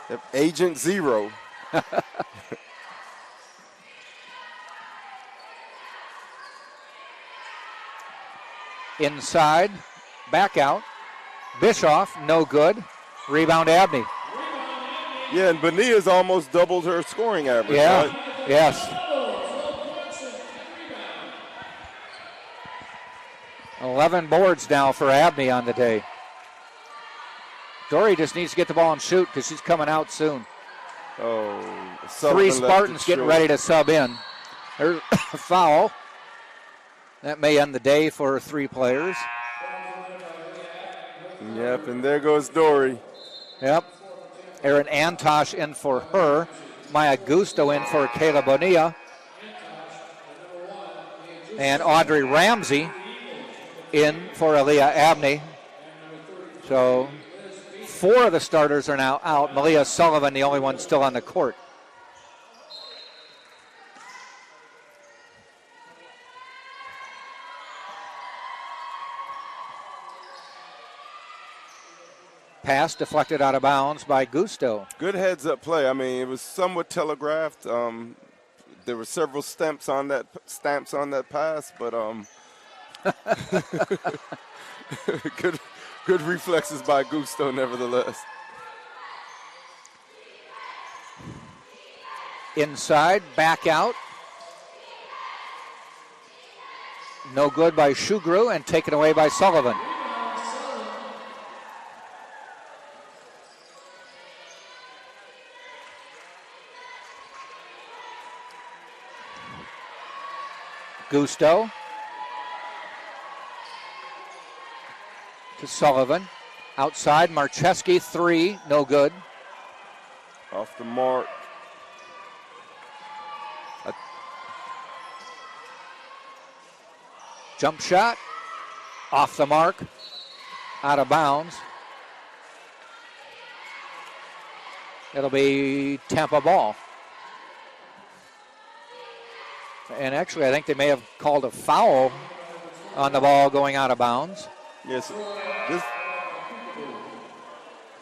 Yep. Agent Zero. Inside, back out. Bischoff, no good. Rebound Abney. Yeah, and Bonilla's almost doubled her scoring average. Yeah, right? yes. 11 boards now for Abney on the day. Dory just needs to get the ball and shoot because she's coming out soon. Oh, Three Spartans getting ready to sub in. There's a foul. That may end the day for 3 players. Yep, and there goes Dory. Yep. Erin Antosh in for her. Maya Gusto in for Kayla Bonilla. And Audrey Ramsey in for Aaliyah Abney. So 4 of the starters are now out. Malia Sullivan, the only one still on the court. Pass deflected out of bounds by Gusto. Good heads-up play. I mean, it was somewhat telegraphed. There were several stamps on that pass, but good reflexes by Gusto, nevertheless. Inside, back out. No good by Shugru and taken away by Sullivan. Gusto to Sullivan. Outside, Marcheski, 3, no good. Off the mark. Jump shot, off the mark, out of bounds. It'll be Tampa ball. And actually, I think they may have called a foul on the ball going out of bounds. Yes.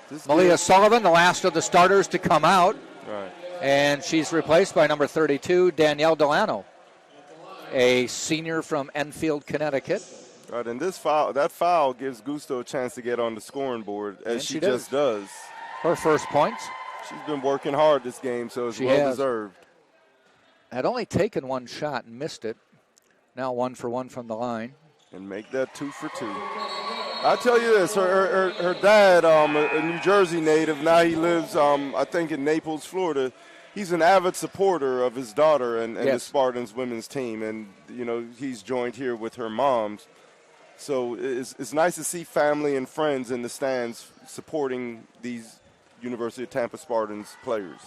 This Malia Sullivan, the last of the starters to come out. Right. And she's replaced by number 32, Danielle Delano, a senior from Enfield, Connecticut. Right, and that foul gives Gusto a chance to get on the scoring board, as she just does. Her first points. She's been working hard this game, so it's well-deserved. Had only taken 1 shot and missed it. Now 1 for 1 from the line. And make that 2 for 2. I'll tell you this, her dad, a New Jersey native, now he lives, I think, in Naples, Florida. He's an avid supporter of his daughter and the Spartans women's team. And, you know, he's joined here with her moms. So it's nice to see family and friends in the stands supporting these University of Tampa Spartans players.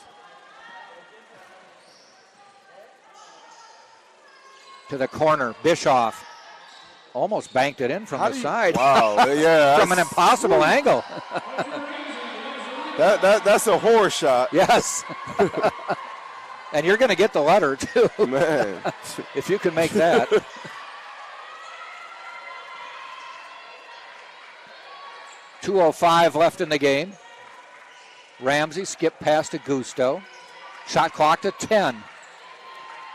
To the corner, Bischoff almost banked it in from the side. Wow, yeah. From an impossible angle. That's a horror shot. Yes. And you're going to get the letter, too. Man. If you can make that. .205 left in the game. Ramsey skipped past to Gusto. Shot clock to 10.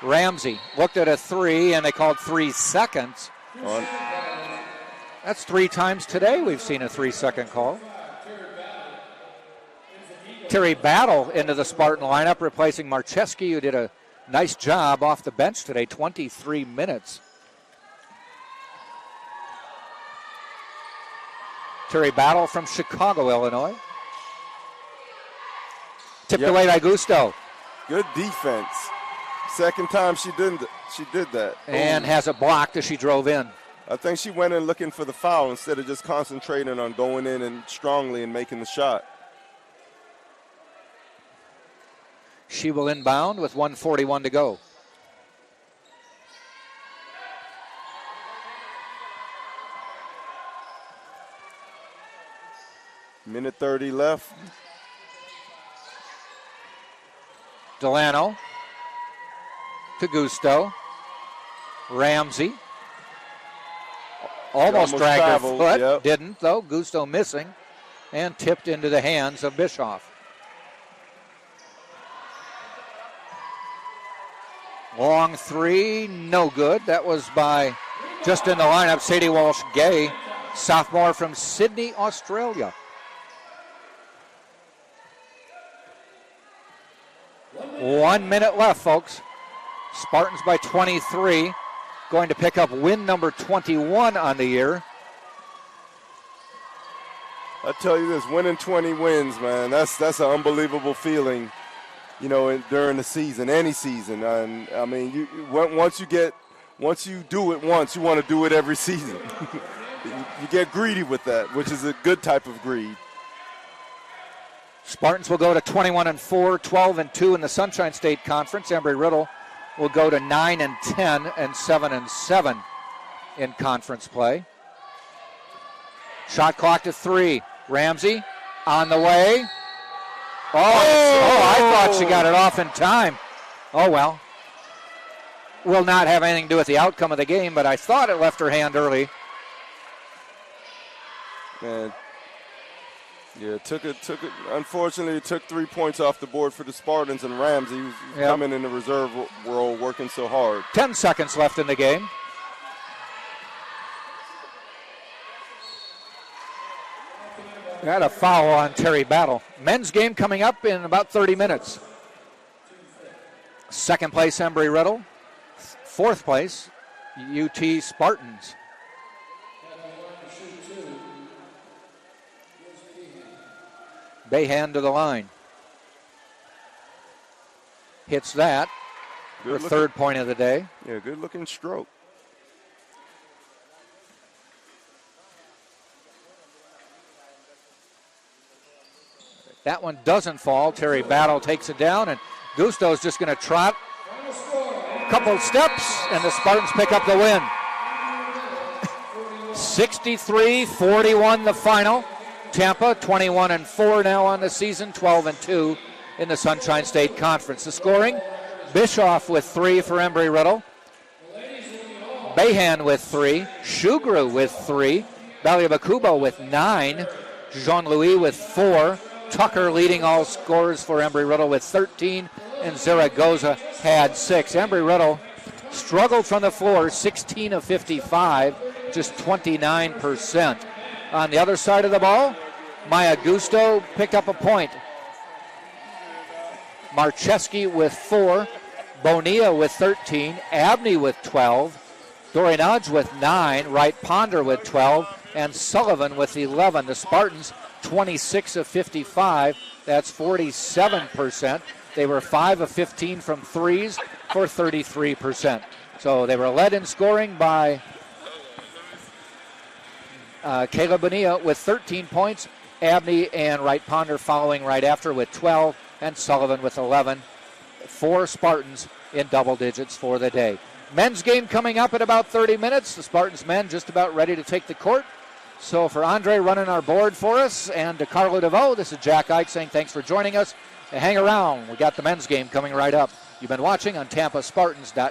Ramsey looked at a 3, and they called 3 seconds. That's 3 times today we've seen a 3-second call. Terry Battle into the Spartan lineup, replacing Marcheski, who did a nice job off the bench today, 23 minutes. Terry Battle from Chicago, Illinois. Tipped away by Gusto. Good defense. Second time she did that. And has it blocked as she drove in. I think she went in looking for the foul instead of just concentrating on going in and strongly and making the shot. She will inbound with 1:41 to go. Minute 30 left. Delano to Gusto. Ramsey almost dragged her foot. Yep. Didn't, though. Gusto missing and tipped into the hands of Bischoff. Long 3, no good. That was by, just in the lineup, Sadie Walsh-Gay, sophomore from Sydney, Australia. One minute left, folks. Spartans by 23, going to pick up win number 21 on the year. I tell you this, winning 20 wins, man, that's an unbelievable feeling, during the season, any season. And I mean, once you do it once, you want to do it every season. You get greedy with that, which is a good type of greed. Spartans will go to 21-4, 12-2 in the Sunshine State Conference. Embry-Riddle will go to 9-10 and 7-7 in conference play. Shot clock to 3. Ramsey on the way. I thought she got it off in time. Oh, well. Will not have anything to do with the outcome of the game, but I thought it left her hand early. Man, yeah, unfortunately, it took 3 points off the board for the Spartans, and Ramsey, who's coming in the reserve role, working so hard. 10 seconds left in the game. Got a foul on Terry Battle. Men's game coming up in about 30 minutes. Second place, Embry-Riddle. Fourth place, UT Spartans. Bayhand to the line. Hits that. Her third point of the day. Yeah, good looking stroke. That one doesn't fall. Terry Battle takes it down, and Gusto's just going to trot a couple of steps, and the Spartans pick up the win. 63-41 the final. Tampa 21-4 now on the season, 12-2 in the Sunshine State Conference. The scoring, Bischoff with 3 for Embry-Riddle. Bayhan with 3. Shugru with 3. Baliabakubo with 9. Jean-Louis with 4. Tucker leading all scorers for Embry-Riddle with 13. And Zaragoza had 6. Embry-Riddle struggled from the floor, 16 of 55, just 29%. On the other side of the ball, Maya Gusto picked up a point. Marcheski with 4. Bonilla with 13. Abney with 12. Dorinage with 9. Wright Ponder with 12. And Sullivan with 11. The Spartans, 26 of 55. That's 47%. They were 5 of 15 from threes for 33%. So they were led in scoring by Caleb Bonilla with 13 points. Abney and Wright Ponder following right after with 12. And Sullivan with 11. 4 Spartans in double digits for the day. Men's game coming up in about 30 minutes. The Spartans men just about ready to take the court. So for Andre running our board for us and to Carlo DeVoe, this is Jack Ike saying thanks for joining us. And hang around. We got the men's game coming right up. You've been watching on TampaSpartans.com.